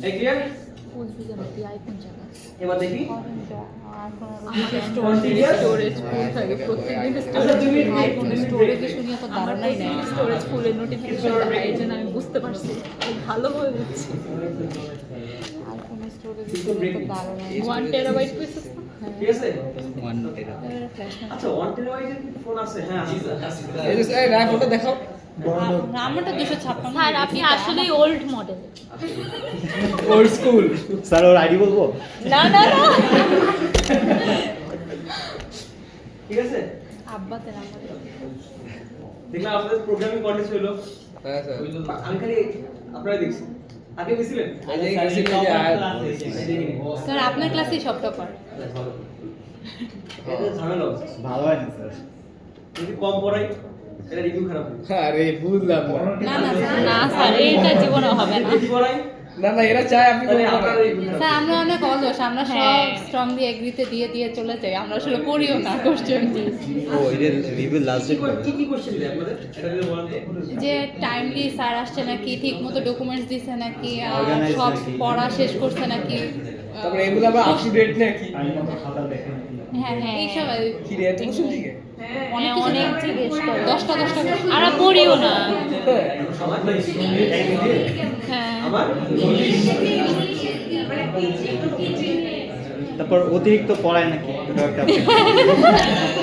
এই ক্লিয়ার? বুঝবি কেন তুই আইফোন চালা। এবার দেখি স্টোরেজ ফুল থাকে প্রত্যেকদিন আচ্ছা, তুমি- আইফোনের স্টোরেজে শুনি এত ধারণাই নেই, স্টোরেজ ফুলের নোটিফিকেশন দেয়, এই জন্য আমি বুঝতে পারছি খুব ভালো হয়ে যাচ্ছে। আইফোনের স্টোরেজে শুনি এত ধারণা 1 টেরাবাইট কইছিস না? ঠিক আছে? 1 টেরা। ফ্ল্যাশ না আচ্ছা 1 টেরাবাইটের কি ফোন আছে? হ্যাঁ আছে। এই যে স্যার রায় ফটো দেখাও। আমারটা 256 স্যার আপনি আসলেই old model. Old school. Sir ওর আইডি বলবো? না না না ঠিক আছে, আব্বাতে নাম্বার দেখলাম আপনাদের প্রোগ্রামিং কন্টেস্ট হলো, হ্যাঁ স্যার। আমি খালি আপনারা দেখছি, আগে গেছিলেন? আগে গেছিলেন যে স্যার আপনার ক্লাসেই সব টপার। এটা ঝামেলা হচ্ছে। ভালো হয় না স্যার। যদি কম পড়াই এটা রিভিউ খারাপ হবে। আরে বুঝলাম না। না না না স্যার এইটা জীবনে হবে না। বেশি পড়াই না না এরা চায় আপনি তাহলে করবেন আপনার না। রিভিউ খারাপ স্যার হবে। আমরা অনেক অলস, আমরা সব হ্যাঁ। স্ট্রংলি এগ্রিতে দিয়ে দিয়ে চলে যাই, আমরা আসলে করিও না কোশ্চেন। ও এর রিভিউ লাস্ট কি ডেট কি কি কোশ্চেন দেয় আপনাদের, এটা যদি বলেন তো? যে টাইমলি স্যার আসছে নাকি, ঠিক মতো ডকুমেন্টস দিছে নাকি, আর Organized সব নাকি? পড়া শেষ করছে নাকি, তারপরে এগুলো আবার আপ টু ডেট নাকি? হ্যাঁ হ্যাঁ এইসব কি রে এত কোশ্চেন দিকে? অনেক কিছু অনেক থাকে। জিজ্ঞেস করে। 10টা আর পড়িও না। আমার হ্যাঁ আমার তারপর অতিরিক্ত পড়ায় নাকি ওটা একটা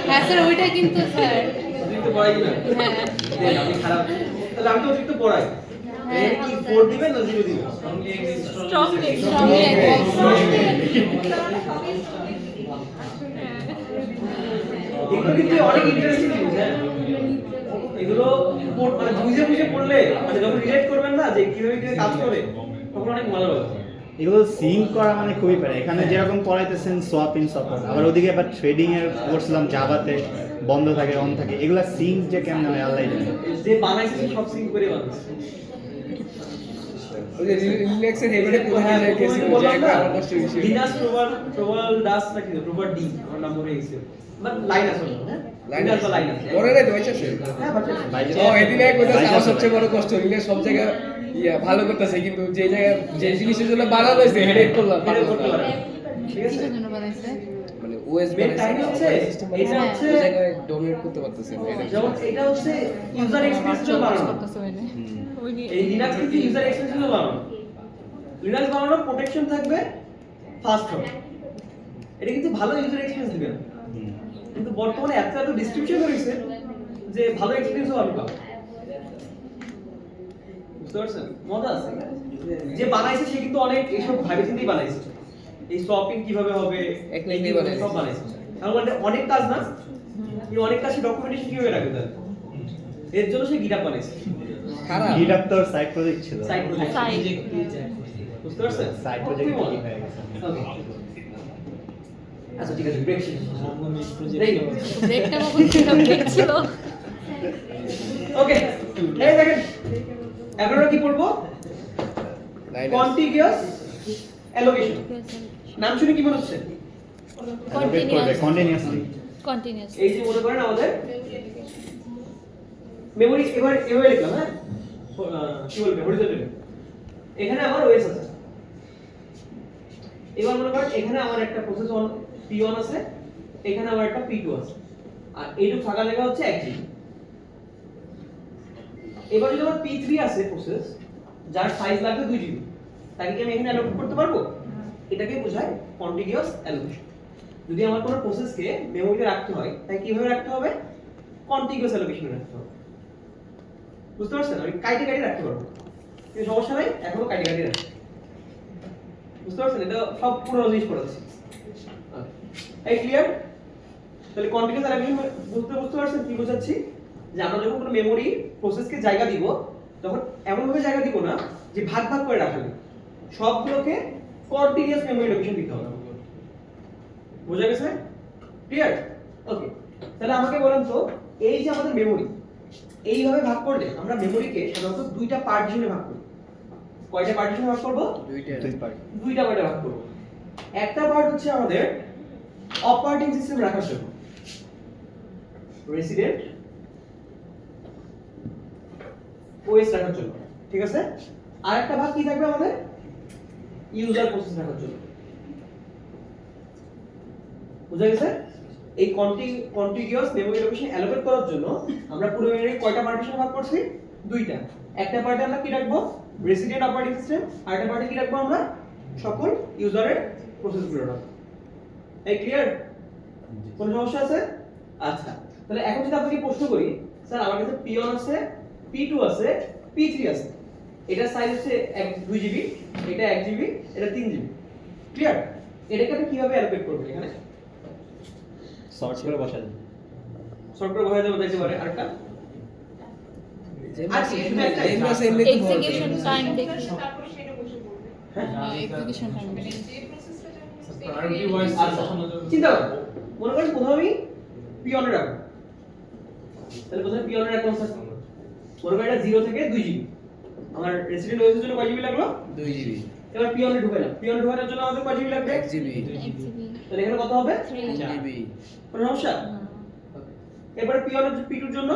হ্যাঁ স্যার ওইটা কিন্তু স্যার অতিরিক্ত পড়াই কিনা? হ্যাঁ আপনি খারাপ, তাহলে আমি তো অতিরিক্ত পড়াই। এই কি 4 দিবেন না 0 দিবেন? স্ট্রংলি এগুলো কিন্তু অনেক ইন্টারেস্টিং জিনিস, হ্যাঁ এগুলো মানে বুঝে বুঝে পড়লে মানে যখন রিলেট করবেন না যে কিভাবে কিভাবে কাজ করে তখন অনেক মজা পাবে। এগুলো সিঙ্ক করা মানে খুবই পারে। এখানে যেরকম পড়াইতেছেন সোয়াপ ইন সফট, আবার ওদিকে আবার ট্রেডিং এর করছিলাম জাভাতে, বন্ধ থাকে অন থাকে, এগুলা সিঙ্ক যে কেমন হয় আল্লাহ জানে। যে বানাইছে সে সব সিঙ্ক করে বানাইছে। ওই যে রিল্যাক্সের হেভেনে কোথায় যায় গেছি যে একটা আমার কষ্ট হইছে। লিনাস প্রবাল ডাস নাকি প্রবাল ডি আমার নাম মনে গেছে, বাট লাইন আছে না, হ্যাঁ লিনাস বা লাইন আছে। মনে নাই তো হয়েছে হ্যাঁ বাচ্চা ও এদিনে কইতাছে আমার সবচেয়ে বড় কষ্ট হইলে সব জায়গায় ভালো করতেছে কিন্তু যে জায়গায় যে জিনিসের জন্য বানানো হয়েছে হেডেক করলাম এটা করতে পারে। ঠিক আছে, কিসের জন্য বানাইছে? মানে ওএস Main time হচ্ছে, এটা হচ্ছে জায়গায় ডমিনেট করতে পারতেছে না এটা যেমন এটা হচ্ছে ইউজার এক্সপেরিয়েন্স জন্য বানানো। করতেছে ওইনে ওই নিয়ে এই লিনাক্স কিন্তু ইউজার এক্সপেরিয়েন্স জন্য বানানো। লিনাক্স বানানোর প্রোটেকশন থাকবে, ফাস্ট হবে, এটা কিন্তু ভালো ইউজার এক্সপেরিয়েন্স দিবে না। কিন্তু বর্তমানে এত ডিস্ট্রিবিউশন হয়েছে যে ভালো এক্সপেরিয়েন্সও আমি পাবো। বুঝতে পারছেন? মজা আছে। যে বানাইছে সে কিন্তু অনেক এইসব ভাবে চিন্তেই বানাইছে। এই শপিং কিভাবে হবে, এক লাইনেই বানাইছে। সব বানাইছে। তার মানে অনেক কাজ না? এই অনেক কাজ সে ডকুমেন্টেশন কিভাবে রাখবে তাহলে? এর জন্য সে গিটআপ বানাইছে। খারাপ গিটআপ তো সাইড প্রজেক্ট ছিল। Side project. সাইড বুঝতে পারছেন? সাইড প্রজেক্ট কি হয়ে গেছে? ওকে। আচ্ছা ঠিক আছে, ব্রেক শেষ। ব্রেক। ব্রেকটা কখন ছিল? ব্রেক ছিল। ওকে, এই দেখেন এখন আমরা কি পড়বো? Line contiguous allocation. নাম শুনে কি মনে হচ্ছে? কন্টিনিউয়াসলি। কন্টিনিউয়াস। এই যে মনে করেন আমাদের মেমরি এবার এভাবে লিখলাম, হ্যাঁ কি বলবে হরিজন্টালি, এখানে আমার ওএস আছে। এবার মনে করেন এখানে আমার একটা প্রসেস অন P1 আছে, এখানে আমার একটা P2 আছে, আর এইটুকু ফাঁকা জায়গা হচ্ছে 1 জিবি। এবার যদি আমার P3 আছে প্রসেস যার সাইজ লাগবে 2 জিবি, তাকে কি আমি এখানে অ্যালোকেট করতে পারবো? এটাকে বোঝায় কন্টিগিউয়াস অ্যালোকেশন। যদি আমার কোনো প্রসেসকে মেমরিতে রাখতে হয় তাই কিভাবে রাখতে হবে? কন্টিগিউয়াস অ্যালোকেশনে রাখতে হবে। বুঝতে পারছেন? আমি কাইটে কাইটে রাখতে পারবো, কিন্তু সমস্যা নাই, এখনো কাইটে কাইটে রাখি। বুঝতে পারছেন? এটা সব পুরো জিনিস পড়াচ্ছি। এই ক্লিয়ার? তাহলে কন্টিগিউয়াস অ্যালোকেশন বুঝতে পারছেন কি বোঝাচ্ছি? যে আমরা যখন কোনো মেমরি প্রসেসকে জায়গা দিব তখন এমন ভাবে জায়গা দিব না যে ভাগ ভাগ করে রাখা হবে, সবগুলোকে কন্টিনিউয়াস মেমরি লোকেশন দিতে হবে। বোঝা গেছে? ক্লিয়ার? ওকে, তাহলে আমাকে বলেন তো এই যে আমাদের মেমরি এইভাবে ভাগ করলে আমরা মেমরিকে সাধারণত দুইটা পার্টিশনে ভাগ করি। কয়টা পার্টিশনে ভাগ করব? দুই পার্ট দুইটা পার্টে ভাগ করব। একটা পার্ট হচ্ছে আমাদের অপারেটিং সিস্টেম রাখার জন্য, রেসিডেন্ট ওএস রাখার জন্য, ঠিক আছে? আর একটা ভাগ কি থাকবে আমাদের? ইউজার প্রসেস রাখার জন্য। বুঝা গেছে? এই কন্টিগিউয়াস মেমরি লোকেশন অ্যালোকেট করার জন্য আমরা পুরো মেমরি কয়টা পার্টিশনে ভাগ করছি? দুইটা। একটা পার্টে আমরা কি রাখবো? রেসিডেন্ট অপারেটিং সিস্টেম, আর একটা পার্টে কি রাখবো আমরা? সকল ইউজারের প্রসেসগুলো রাখবো। এই ক্লিয়ার? কোনো সমস্যা আছে? আচ্ছা, তাহলে এখন যদি আপনাকে প্রশ্ন করি, স্যার আমার কাছে P1 আছে, P2 আছে, P3 আছে, এটার সাইজ হচ্ছে 2 জিবি, এটা 1 জিবি, এটা 3 জিবি। ক্লিয়ার? এটাকে আপনি কিভাবে অ্যালোকেট করবেন এখানে? শর্ট করে বসা যায়। শর্ট করে বসাতে বলতে পারে আরেকটা। আচ্ছা, শুধু একটা এক্সিকিউশন টাইম দেখি। তারপর সেটা বসে পড়বে। এক্সিকিউশন টাইম দেখি। যে প্রসেসটা প্রায়োরিটি ওয়াইজ আচ্ছা, চিন্তা করুন, মনে করেন প্রথমে আমি P1 এ রাখবো, তাহলে প্রথমে P1 এ রাখলাম স্যার, মনে করেন এটা 0 থেকে 2 জিবি, আমার রেসিডেন্ট ওএস এর জন্য কয় জিবি লাগলো? 2 জিবি এবার P1 এ ঢুকাইলাম, P1 এ ঢোকানোর জন্য আমাদের কয় জিবি লাগবে? 1 জিবি 1 জিবি। তাহলে এখানে কত হবে? 3 জিবি কোনো সমস্যা? এবারে P1 এর P2 এর জন্য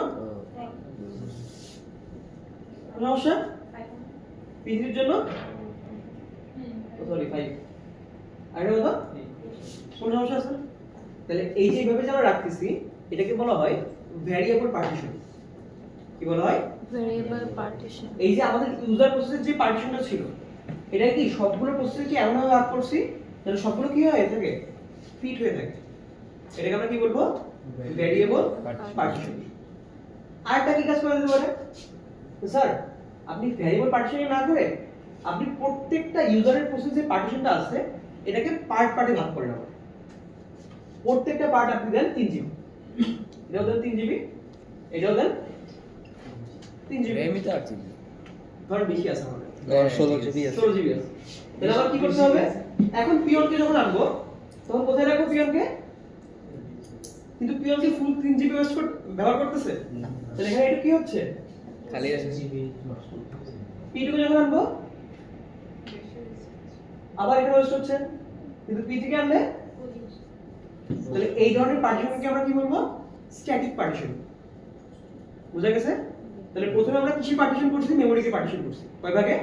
কোনো সমস্যা? P3 এর জন্য সরি 5, আর এটা কত? কোনো সমস্যা আছে? তাহলে এই যে এইভাবে যে আমরা রাখতেছি এটাকে বলা হয় ভ্যারিয়েবল পার্টিশন। কি বলা হয়? Variable partition. এই যে আমাদের ইউজার প্রসেসের যে পার্টিশনটা ছিল, এটা কি সবগুলো প্রসেসে কি এমন ভাবে ভাগ করছি যেন সবগুলো কি হয়ে থাকে? ফিট হয়ে থাকে। এটাকে আমরা কি বলবো? Variable partition. আরেকটা কি কাজ করে দিতে পারে? স্যার আপনি ভ্যারিয়েবল পার্টিশনিং না করে আপনি প্রত্যেকটা ইউজারের প্রসেসে পার্টিশনটা আছে এটাকে পার্ট পার্টে ভাগ করে নেবেন। প্রত্যেকটা পার্ট আপনি দেন 3 জিবি, এটাও দেন 3 জিবি, এটাও দেন 3 জিবি। র্যামই তো 8 জিবি ধরেন বেশি আছে আমাদের, 16 জিবি আছে 16 জিবি আছে। তাহলে আবার কি করতে হবে? এখন P1 কে যখন আনবো তখন কোথায় রাখবো P1 কে? কিন্তু P1 কি ফুল 3 জিবি ব্যবহার করতেছে না। তাহলে এখানে এটা কি হচ্ছে? খালি আছে P2 কে যখন আনবো আবার এটা ওয়েস্ট হচ্ছে, কিন্তু P3 কে আনলে তাহলে এই ধরনের পার্টিশনকে আমরা কি বলবো? Static partition. বুঝা গেছে? তাহলে প্রথমে আমরা কিসে পার্টিশন করছি? মেমরিকে পার্টিশন করছি। কয় ভাগে?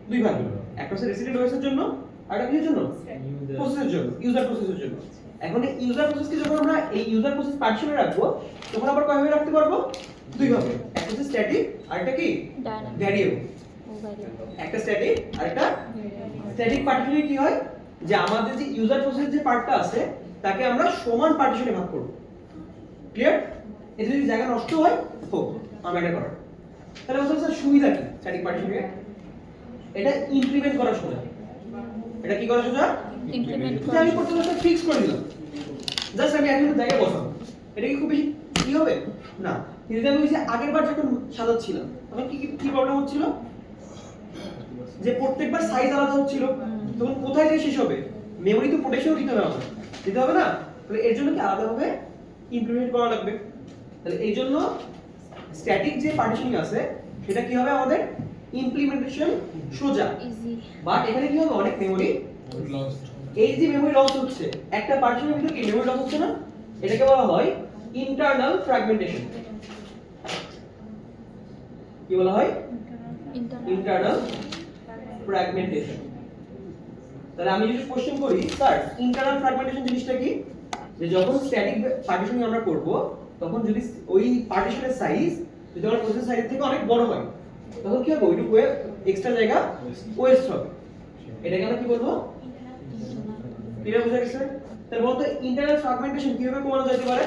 2 ভাগে। একটা হচ্ছে রেসিডেন্ট ওএস এর জন্য, আর একটা কিসের জন্য? প্রসেসের জন্য, ইউজার প্রসেসের জন্য। এখন এই ইউজার প্রসেসকে যখন আমরা এই ইউজার প্রসেস পার্টিশনে রাখবো তখন আবার কয় ভাবে রাখতে পারবো? 2 ভাবে। একটা হচ্ছে স্ট্যাটিক আর একটা কি? ডায়নামিক। ভ্যারিয়েবল। একটা স্ট্যাটিক আর একটা স্ট্যাটিক পার্টিশনে কি হয় যে আমাদের যে ইউজার প্রসেসের যে পার্টটা আছে তাকে আমরা সমান পার্টিশনে ভাগ করব। ক্লিয়ার? এতে যদি জায়গা নষ্ট হয় হোক আমরা এটা করার। তাহলে বলতে স্যার সুবিধা কি স্ট্যাটিক পার্টিশনে? এটা ইমপ্লিমেন্ট করা সোজা। এটা কি করা সোজা? ইমপ্লিমেন্ট এটা আমি প্রথমে একটা ফিক্স করে দিলাম, জাস্ট আমি একটা জায়গায় বসাবো। এটা কি খুব বেশি কি হবে না? কিন্তু আমি ওই যে আগের বার যখন সাজাচ্ছিলাম তখন কি কি প্রবলেম হচ্ছিল, যে প্রত্যেকবার সাইজ আলাদা হচ্ছিল, তখন কোথায় যে শেষ হবে? মেমরি তো প্রোটেকশনও দিতে হবে আমাদের, দিতে হবে না? তাহলে এর জন্য কি আলাদাভাবে ইমপ্লিমেন্ট করা লাগবে। তাহলে এই জন্য স্ট্যাটিক যে পার্টিশনিং আছে সেটা কি হবে আমাদের ইমপ্লিমেন্টেশন সোজা, ইজি। বাট এখানে কি হবে অনেক মেমরি এই যে মেমরি লস হচ্ছে, একটা পার্টিশনের ভিতরে কি মেমরি লস হচ্ছে না? এটাকে বলা হয় ইন্টারনাল ফ্র্যাগমেন্টেশন। কি বলা হয়? Internal fragmentation. তাহলে আমি যদি কোশ্চেন করি স্যার ইন্টারনাল ফ্র্যাগমেন্টেশন জিনিসটা কি, যে যখন স্ট্যাটিক পার্টিশনিং আমরা করব তখন যদি ওই পার্টিশনের সাইজ যদি আমার প্রসেস সাইজ থেকে অনেক বড় হয় তখন কি হবে? ওইটুকু এক্সট্রা জায়গা ওয়েস্ট হবে। এটাকে আমরা কি বলবো? ক্লিয়ার বুঝা গেছে? তাহলে বলতো ইন্টারনাল ফ্র্যাগমেন্টেশন কিভাবে কমানো যেতে পারে?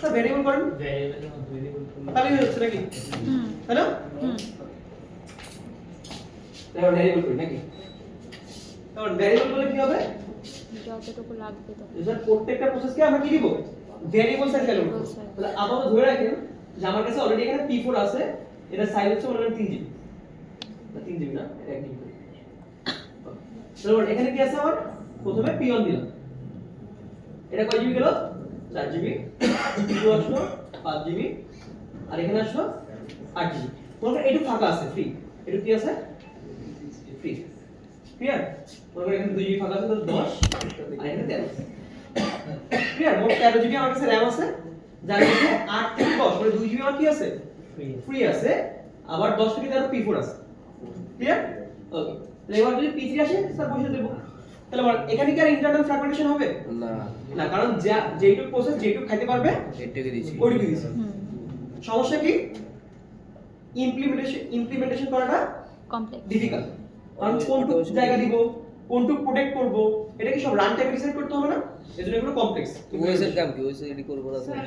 স্যার ভেরিয়েবল করেন ভ্যারিয়েবলের মধ্যে ভেরিয়েবল তাহলে হয়ে যাচ্ছে নাকি? তাই না? তাহলে ভেরিয়েবল করি নাকি? তখন ভেরিয়েবল বলে কি হবে? যতটুকু লাগবে তত। স্যার প্রত্যেকটা প্রসেসকে আমরা কি দিব? ভেরিয়েবল সাইজ ভ্যালু দেব। তাহলে আপাতত ধরে রাখেন যে আমার কাছে অলরেডি এখানে P4 আছে, এটা সাইজ হচ্ছে মনে করেন 3 জিবি। না 3 জিবি না, এটা 1 জিবি। তাহলে এখানে কি আছে আমার? প্রথমে P1 দিলাম। এটা কয় জিবি গেল? 4 জিবি। P2 আসলো 5 জিবি। আর এখানে আসলো 8 জিবি। মনে করেন এটুকু ফাঁকা আছে ফ্রি। এটুকু কি আছে? ফ্রি। ক্লিয়ার? মনে করেন এখানে 2 জিবি ফাঁকা আছে, তো 10 আর এখানে 13। ক্লিয়ার? মোট 13 জিবি আমার কাছে RAM আছে, যার মধ্যে 8 থেকে 10 মানে 2 জিবি আমার কি আছে? ফ্রি আছে। আবার 10 থেকে 13 P4 আছে। ক্লিয়ার? ওকে। তাহলে এবার যদি P3 আসে স্যার বসে দেব। তাহলে আবার এখানে কি আর ইন্টারনাল ফ্র্যাগমেন্টেশন হবে? না, না, কারণ যেইটুকু প্রসেস যেইটুকু খাইতে পারবে এটাকে দিছি। ওইটুকু দিছি। সমস্যা কি? ইমপ্লিমেন্টেশন করাটা কমপ্লেক্স। ডিফিকাল্ট। কারণ কোনটুকু জায়গা দিব, কোনটুকু প্রোটেক্ট করব, এটা কি সব রান টাইমে ডিসাইড করতে হবে না? এজন্য এগুলো কমপ্লেক্স। ওএসের কাম কি? ওএস এডি করব না তো। স্যার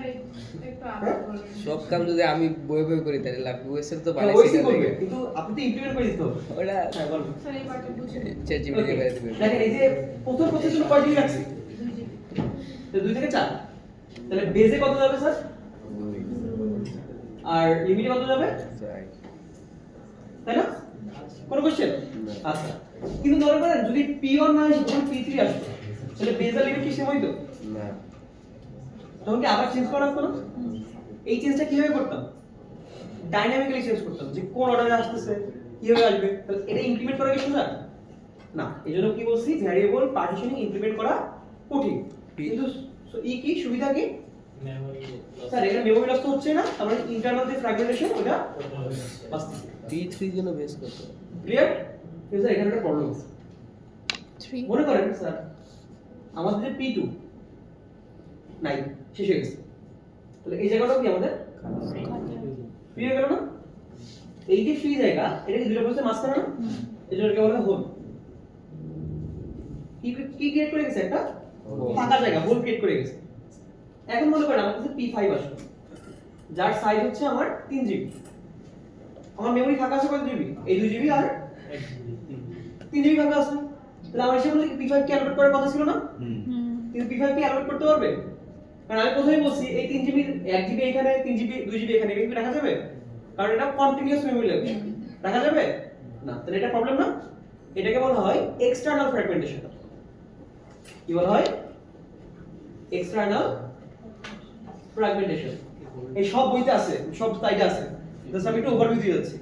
একটু আলাদা করবেন। সব কাম যদি আমি বই বই করি তাহলে লাভ ওএসের তো ওইসি বানাইছি করবে, কিন্তু আপনি তো ইমপ্লিমেন্ট করে দিতে হবে। ওটা হ্যাঁ বলুন। স্যার এই পার্টটা বুঝুন। চ্যাট জিপিটি করে দিবে। দেখেন এই যে প্রথম প্রসেস হলো কয় জিবি রাখছি? 2 থেকে 4। তাহলে বেজে কত যাবে স্যার? আর লিমিটে কত যাবে? তাই না? কোন কোশ্চেন? না। আচ্ছা, কিন্তু ধরে করেন যদি P1 না আসে তখন P3 আসবে, তাহলে বেজ আর লিমিট কি সেম হইতো? না, তখন কি আবার চেঞ্জ করা লাগতো না? এই চেঞ্জটা কিভাবে করতাম? ডাইনামিক্যালি চেঞ্জ করতাম, যে কোন অর্ডারে আসতেছে, কিভাবে আসবে। তাহলে এটা ইমপ্লিমেন্ট করা কি সোজা? না, এজন্য কি বলছি ভ্যারিয়েবল পার্টিশনিং ইমপ্লিমেন্ট করা কঠিন। কিন্তু কি সুবিধা কি? মেমরি স্যার এটা মেমরি লস তো হচ্ছে না, আমরা ইন্টারনাল যে ফ্র্যাগমেন্টেশন ওটা বাঁচতেছে। P3 জন্য বেস কত? ক্লিয়ার? কিন্তু স্যার এখানে একটা প্রবলেম আছে। 3 মনে করেন স্যার আমাদের যে P2 নাই, শেষ হয়ে গেছে, তাহলে এই জায়গাটা কি আমাদের ফ্রি হয়ে গেল না? এই যে ফ্রি জায়গা, এটা কি দুটো প্রসেসের মাঝখানে না? এজন্য এটাকে বলা হয় হোল। কি ক্রিয়েট করে গেছে? একটা ফাঁকা জায়গা, হোল ক্রিয়েট করে গেছে। এখন মনে করেন আমার কাছে P5 আসলো, যার সাইজ হচ্ছে আমার 3 জিবি। আমার মেমরি ফাঁকা আছে কত জিবি? এই 2 জিবি আর 3 জিবি ফাঁকা আছে। তাহলে আমার এসে বলছে P5 কে অ্যালোকেট করার কথা ছিল না? কিন্তু P5 কে অ্যালোকেট করতে পারবে? কারণ আমি প্রথমেই বলছি এই 3 জিবি 1 জিবি এখানে, 3 জিবি 2 জিবি এখানে, এটা কি রাখা যাবে? কারণ এটা কন্টিনিউয়াস মেমরি লাগবে। রাখা যাবে না? তাহলে এটা প্রবলেম না? এটাকে বলা হয় এক্সটার্নাল ফ্র্যাগমেন্টেশন। কি বলা হয়? External fragmentation. এই সব বইতে আছে, সব সাইটে আছে। জাস্ট আমি একটু ওভারভিউ দিয়ে যাচ্ছি,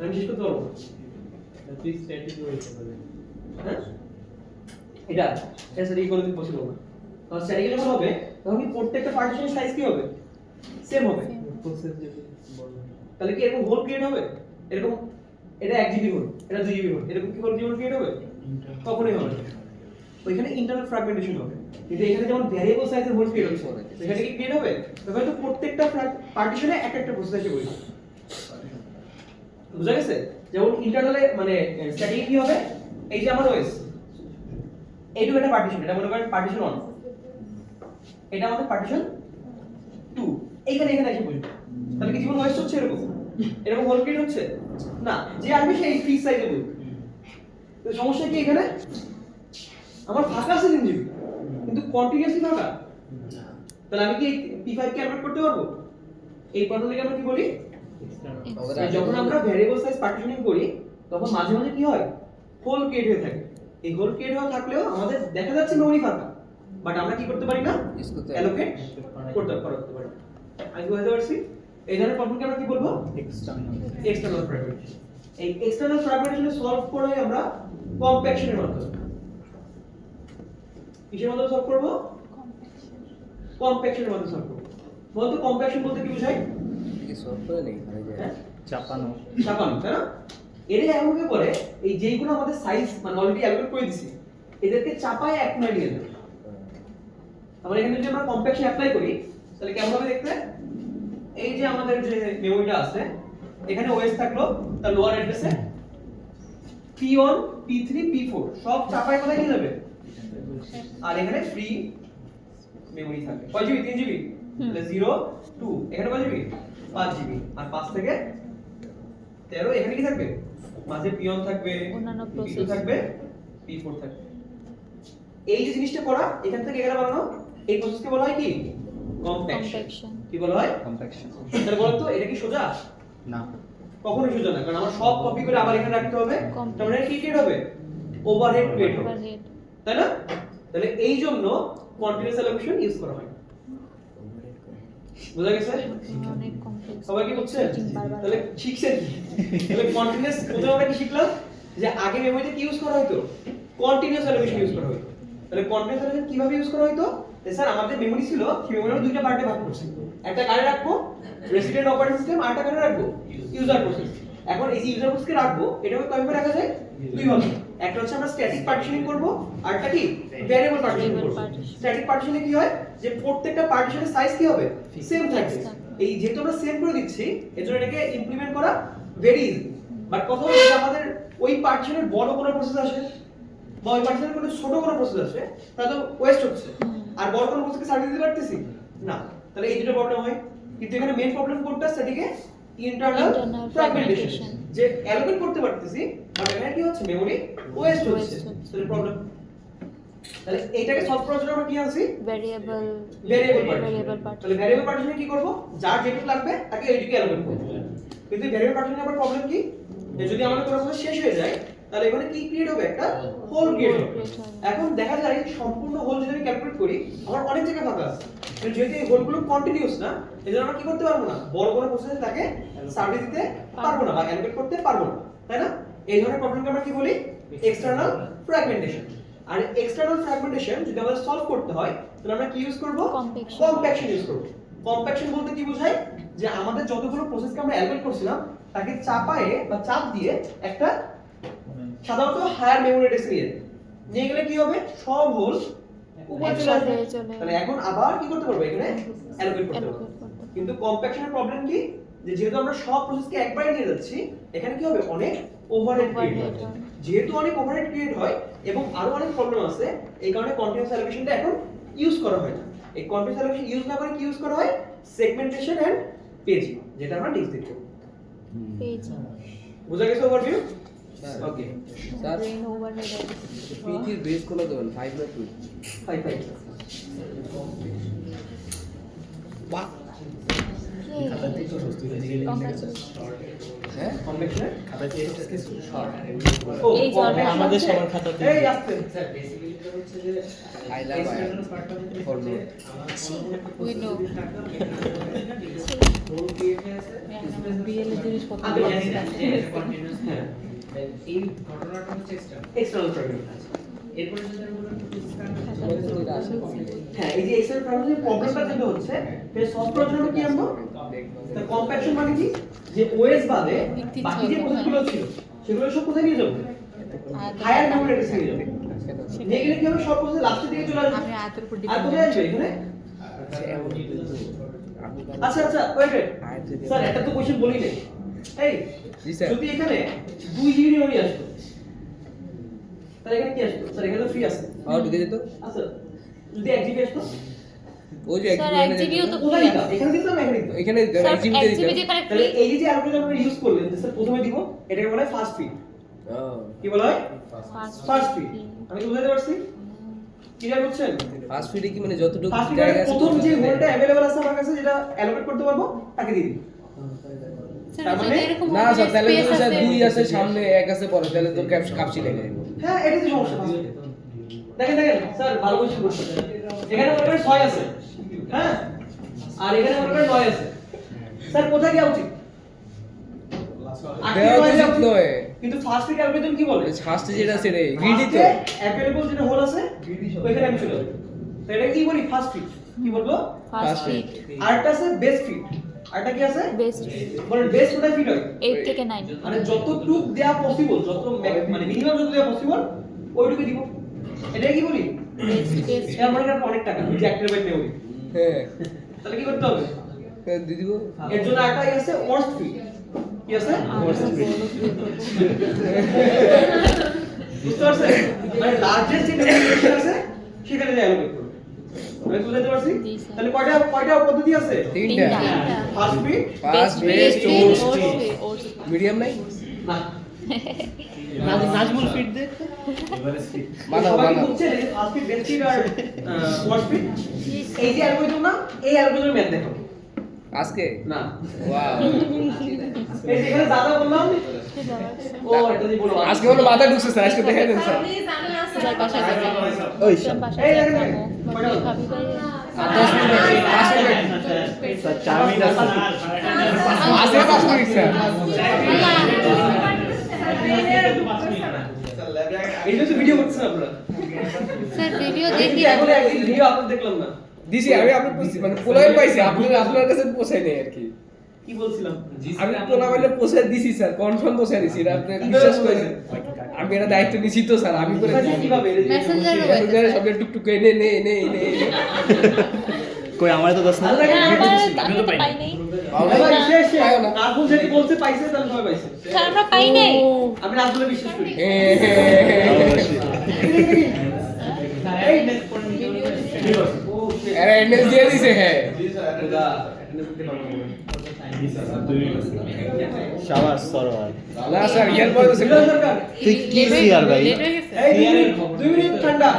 আমি শেষ করতে পারবো না। তুই স্ট্যাটিক হইতে পারে হ্যাঁ, এটা স্ট্যাটিক কোনোদিন পসিবল না। কারণ স্ট্যাটিক যখন হবে তখন কি প্রত্যেকটা পার্টিশনের সাইজ কি হবে? সেম হবে। প্রসেস যদি বড় তাহলে কি এরকম হোল ক্রিয়েট হবে? এরকম এটা 1 জিবি হোল, এটা 2 জিবি হোল, এরকম কি হোল ক্রিয়েট হবে? কখনোই হবে না। ওইখানে ইন্টারনাল ফ্র্যাগমেন্টেশন হবে। কিন্তু এখানে যেমন ভ্যারিয়েবল সাইজের হোল ক্রিয়েট হচ্ছে, এখানে কি ক্রিয়েট হবে? তবে তো প্রত্যেকটা পার্টিশনে একটা প্রসেস এসে বসবে। বুঝা গেছে? যেমন ইন্টারনালে মানে স্ট্যাটিক কি হবে? এই যে আমার ওএস, এইটুকু একটা পার্টিশন, এটা মনে করেন পার্টিশন 1, এটা আমাদের পার্টিশন 2, এইখানে এসে বসবে। তাহলে কি জীবন ওয়েস্ট হচ্ছে এরকম? এরকম হোল ক্রিয়েট হচ্ছে না, যে আসবে সেই ফ্রি সাইজে বলবে। তো সমস্যা কি এখানে, আমার ফাঁকা আছে 3 জিবি কিন্তু কন্টিনিউয়াসলি ফাঁকা, তাহলে আমি কি P5 কে অ্যালট করতে পারবো? এই পদ্ধতিকে আমরা কি বলি, যখন আমরা ভ্যারিয়েবল সাইজ পার্টিশনিং করি তখন মাঝে মাঝে কি হয়, হোল ক্রিয়েট হয়ে থাকে। এই হোল ক্রিয়েট হওয়া থাকলেও আমাদের দেখা যাচ্ছে মেমরি ফাঁকা, বাট আমরা কি করতে পারি না, অ্যালোকেট করতে পারি। আমি বুঝতে পারছি এই ধরনের প্রবলেমকে আমরা কি বলবো, এক্সটারনাল ফ্র্যাগমেন্টেশন। এই এক্সটারনাল ফ্র্যাগমেন্টেশন সলভ করে আমরা কম্প্যাকশনের মাধ্যমে, কিসের মাধ্যমে সলভ করব, কম্প্যাকশনের মাধ্যমে সলভ করব। বলতো কম্প্যাকশন বলতে কি বোঝায়, কি সলভ করে নেই মানে যে চাপানো চাপানো, তাই না? এর এমন ভাবে করে এই যেইগুলো আমাদের সাইজ মানে অলরেডি অ্যালকেট করে দিছি এদেরকে চাপায় এক কোণায় নিয়ে যাবে। তাহলে এখানে যদি আমরা কম্প্যাকশন অ্যাপ্লাই করি তাহলে কেমন হবে দেখতে, এই যে আমাদের যে মেমোরিটা আছে এখানে ওএস থাকলো তার লোয়ার অ্যাড্রেসে P1 P3 P4 সব চাপায় কোথায় নিয়ে যাবে, আর এখানে ফ্রি মেমোরি থাকবে কয় জিবি, 3 জিবি, তাহলে 0 2, এখানে কয় জিবি, 5 জিবি, আর 5 থেকে 13, এখানে কি থাকবে, মাঝে P1 থাকবে, অন্যান্য P2 process থাকবে, P4 থাকবে। এই যে জিনিসটা করা এখান থেকে এখানে বানানো, এই প্রসেসকে বলা হয় কি, কম্প্যাকশন। কম্প্যাকশন কি বলা হয়, কম্প্যাকশন। তাহলে বলো তো এটা কি সোজা, না, কখনোই সোজা না, কারণ আমার সব কপি করে আবার এখানে রাখতে হবে, Compact. তার মানে কি ক্রিয়েট হবে, ওভারহেড ক্রিয়েট হবে, ওভারহেড তাই না? তাহলে এই জন্য কন্টিনিউয়াস অ্যালোকেশন ইউজ করা হয়। বুঝা গেছে, অনেক কমপ্লেক্স সবাই কি বুঝছেন? তাহলে শিখছেন কি, তাহলে কন্টিনিউয়াস প্রথমে আমরা কি শিখলাম, যে আগে মেমোরিতে কি ইউজ করা হতো, কন্টিনিউয়াস অ্যালোকেশন ইউজ করা হতো। তাহলে কন্টিনিউয়াস অ্যালোকেশন কিভাবে ইউজ করা হতো, স্যার আমাদের মেমোরি ছিল, সেই মেমোরি দুইটা পার্টে ভাগ করছি, একটা কারে রাখবো রেসিডেন্ট অপারেটিং সিস্টেম, আরেকটা কারে রাখবো ইউজার প্রসেস। এখন এই ইউজার প্রসেসকে রাখবো, এটাকে কয়ভাবে রাখা যায়, দুই ভাবে, একটা হচ্ছে আমরা স্ট্যাটিক পার্টিশনিং করব, আরটা কি ভেরিয়েবল পার্টিশনিং করব। স্ট্যাটিক পার্টিশনে কি হয়, যে প্রত্যেকটা পার্টিশনের সাইজ কি হবে, সেম থাকবে। এই যেহেতু আমরা সেম করে দিচ্ছি এজন্য এটাকে ইমপ্লিমেন্ট করা ভেরি ইজি। বাট কথা হলো যে আমাদের ওই পার্টিশনের বড় কোনো প্রসেস আসে বা ওই পার্টিশনের কোনো ছোট কোনো প্রসেস আসে, তাহলে তো ওয়েস্ট হচ্ছে, আর বড় কোনো প্রসেসকে সার্ভিস দিতে পারতেছি না, তাহলে এই দুটো প্রবলেম হয়। কিন্তু এখানে মেইন প্রবলেম কোনটা, স্ট্যাটিকে ইন্টারনাল Internal ফ্র্যাগমেন্টেশন, fragmentation। যে অ্যালোকেট করতে পারতেছি বাট এখানে কি হচ্ছে, মেমরি ওয়েস্ট হচ্ছে, তাহলে প্রবলেম। তাহলে এইটাকে সলভ করার জন্য আমরা কি আনছি, variable variable variable partition. Part তাহলে ভেরিয়েবল পার্টিশনে কি করব, যার যেটুকু লাগবে তাকে এইটুকু অ্যালোকেট করব। কিন্তু ভেরিয়েবল পার্টিশনে আবার প্রবলেম কি, যে যদি আমাদের কোনো কিছু শেষ হয়ে যায় তাহলে এখানে কি ক্রিয়েট হবে, একটা হোল ক্রিয়েট হবে। এখন দেখা যায় সম্পূর্ণ হোল যদি আমি ক্যালকুলেট করি আমার অনেক জায়গা ফাঁকা আছে, কিন্তু যেহেতু এই হোলগুলো কন্টিনিউয়াস না এজন্য আমরা কি করতে পারবো না, বড় কোনো প্রসেসে তাকে সার্ভিস দিতে পারবো না বা অ্যালোকেট করতে পারবো না, তাই না? এই ধরনের প্রবলেমকে আমরা কি বলি, এক্সটার্নাল ফ্র্যাগমেন্টেশন। আর এক্সটার্নাল ফ্র্যাগমেন্টেশন যদি আমাদের সলভ করতে হয় তাহলে আমরা কি ইউজ করব, Compaction. কম্প্যাকশন ইউজ করব। কম্প্যাকশন বলতে কি বোঝায়, যে আমাদের যতগুলো প্রসেসকে আমরা অ্যালোকেট করছিলাম তাকে চাপায়ে বা চাপ দিয়ে একটা সাধারণত হায়ার মেমরি অ্যাড্রেস নিয়ে গেলে কি হবে, সব হোল উপরে চলে আসবে। তাহলে এখন আবার কি করতে পারবো, এখানে অ্যালোকেট করতে পারবো। কিন্তু কম্প্যাকশনের প্রবলেম কি, যে যেহেতু আমরা সব প্রসেসকে একবারে নিয়ে যাচ্ছি এখানে কি হবে, অনেক ওভারহেড ক্রিয়েট হয়। যেহেতু অনেক ওভারহেড ক্রিয়েট হয় এবং আরো অনেক প্রবলেম আছে, এই কারণে কন্টিনিউয়াস অ্যালোকেশনটা এখন ইউজ করা হয় না। এই কন্টিনিউয়াস অ্যালোকেশন ইউজ না করে কি ইউজ করা হয়, সেগমেন্টেশন এন্ড পেজিং, যেটা আমরা নেক্সট দেখব। পেজ বুঝা গেছে overview? Okay sir brain overhead পিথির বেস কোলা দেবেন 5 না 2, 5 হ্যাঁ কম্প্যাকশন এই যে আমাদের সবার খাতাতে এই আসছে স্যার বেসিক্যালি এটা হচ্ছে যে আই লাভ এক্সটার্নাল পার্টটা হচ্ছে for no we know hole create আছে বিএল জিনিসপত্র আমি জানি না। কন্টিনিউয়াস হ্যাঁ এই ঘটনাটা হচ্ছে এক্সটার্নাল এক্সটার্নাল ফ্র্যাগমেন্ট। এরপরে যদি আমরা বলি হ্যাঁ এই যে এক্সটার্নাল ফ্র্যাগমেন্টের প্রবলেমটা যেটা হচ্ছে সেই সলভ করার জন্য কি আনবো, তা কম্প্যাকশন মানে কি, যে ওএস বাদে বাকি যে প্রসেসগুলো ছিল সেগুলো সব কোথায় নিয়ে যাবো, হায়ার মেমরি অ্যাড্রেসে নিয়ে যাবো। নিয়ে গেলে কি হবে, সব প্রসেস লাস্টের দিকে চলে আসবে, আমি আয়াতের উপর আর কোথায় আসবে এখানে। আচ্ছা আচ্ছা ওয়েট স্যার একটা তো কোশ্চেন বলি নাই, এই জি স্যার যদি এখানে 2 জিবি মেমরি আসতো তাহলে এখানে কি আসতো, স্যার এখানে ফ্রি আছে, আর ঢুকে যেত আচ্ছা যদি 1 জিবি আসতো ওই যে স্যার এক 1 জিবিও তো কোথায় free দিতাম? আছে। এখানে দিতাম না এখানে দিতাম? এখানে স্যার 1 জিবিতে 1 জিবি দিতে যেখানে তাহলে free এই যে অ্যালগরিদম আমরা ইউজ করলেন যে স্যার প্রথমে দিব এটাকে বলা হয় ফার্স্ট ফিট। কি বলা হয়? First fit. আমি কি বুঝাতে পারছি? ক্লিয়ার করছেন? ফার্স্ট ফিডে কি মানে যতটুকু ফার্স্ট জায়গা ফিটের আছে প্রথম যে ততটুকু হোলটা অ্যাভেলেবল আছে আমার কাছে যেটা অ্যালোকেট করতে পারবো তাকে দিয়ে দিই। স্যার তার মানে- যদি এরকম না স্যার তাহলে space তো স্যার আছে। 2 আছে সামনে 1 আছে পরে তাহলে তো কাপসি লেগে যাবে হ্যাঁ এটাই তো সমস্যা first fit। দেখেন স্যার ভালো করে করতে এখানে মনে করেন 6 আছে হ্যাঁ আর এখানে মনে করেন 9 আছে স্যার কোথায় দেওয়া উচিত? দেওয়া উচিত নয়। কিন্তু ফার্স্ট ফিট অ্যালগরিদম কি বলে? ফার্স্টে যেটা আছে রে গ্রিডি তো অ্যাভেলেবল যেটা হোল আছে ওইখানে আমি চলে যাবো তো এটা কি বলি ফার্স্ট ফিট কি বলবো? ফার্স্ট ফিট আরেকটা আছে বেস ফিট আরেকটা কি আছে? বেস্ট বলেন বেস কোথায় ফিট হয়? 8 থেকে 9 মানে যতটুক দেয়া পসিবল যত মানে মিনিমাম যত দেয়া পসিবল ওইটুকু দিব এটা কি বলি? বেস্ট এটা আমার কাছে অনেক টাকা ওই যে 1 টেরাবাইট মেমরি হ্যাঁ তাহলে কি করতে হবে? দিয়ে দিব এর জন্য একটা আছে ওয়ার্স্ট ফিট কি আছে? বুঝতে পারছেন? মানে লার্জেস্ট যে ডেফিনেশন আছে সেখানে যে অ্যালোকেট করবে আমি বুঝাতে পারছি? জি, স্যার। তাহলে কয়টা পদ্ধতি আছে? তিনটা first fit first best medium নাই না নাজমুল ফিট দে বানাও সবাই বানাও বুঝছে যে ফার্স্ট ফিট বেস ফিট আর ওয়ার্স্ট ফিট এই যে অ্যালগরিদম না এই অ্যালগরিদম ম্যাথ দেখো আজকে না ওয়াও এই যে এখানে দাদা বললাম ও এটা দিয়ে বলো আজকে হলো মাথা ঢুকছে স্যার আজকে দেখে দেন স্যার প্লিজ আমি আসছি স্যার বাসায় যাবো ওই স্যার এই বাসায় দেখেন, যাবো দেখেন। বাবা ভাবি ভাই 10 মিনিট 5 মিনিট স্যার 4 মিনিট আছে আছে 5 মিনিট স্যার এইটা তো ভিডিও করছেন আপনারা স্যার ভিডিও আমি দেখি কি এখন একদিন ভিডিও আপলোড দেখলাম না দিছি আমি আপনার মানে পোলাইন পাইছি আপনার কাছে পৌঁছাই নাই আর কি কি বলছিলাম আমি পোলাইনে পৌঁছে দিছি স্যার কনফার্ম পৌঁছে দিছি এটা আপনি বিশ্বাস করেন আমি এটা দায়িত্ব নিছি তো স্যার আমি করে দিছি কিভাবে মেসেঞ্জার সব টুকটুক করে নে নে নে নে কই আমার তো 10 আল্লাহ আমি তো পাই নাই নাজমুল যদি বলতে পাইছে তাহলে সবাই পাইছে স্যার আমরা পাই নাই আমি নাজমুলে বিশ্বাস করি এই আরে এনএস দিয়ে দিছে হ্যাঁ শাবাশ সরওয়ার না স্যার ইয়ার পরে তো সরকার তুই কি সিআর ভাই লেট হয়ে গেছে এই 2 মিনিট ঠান্ডা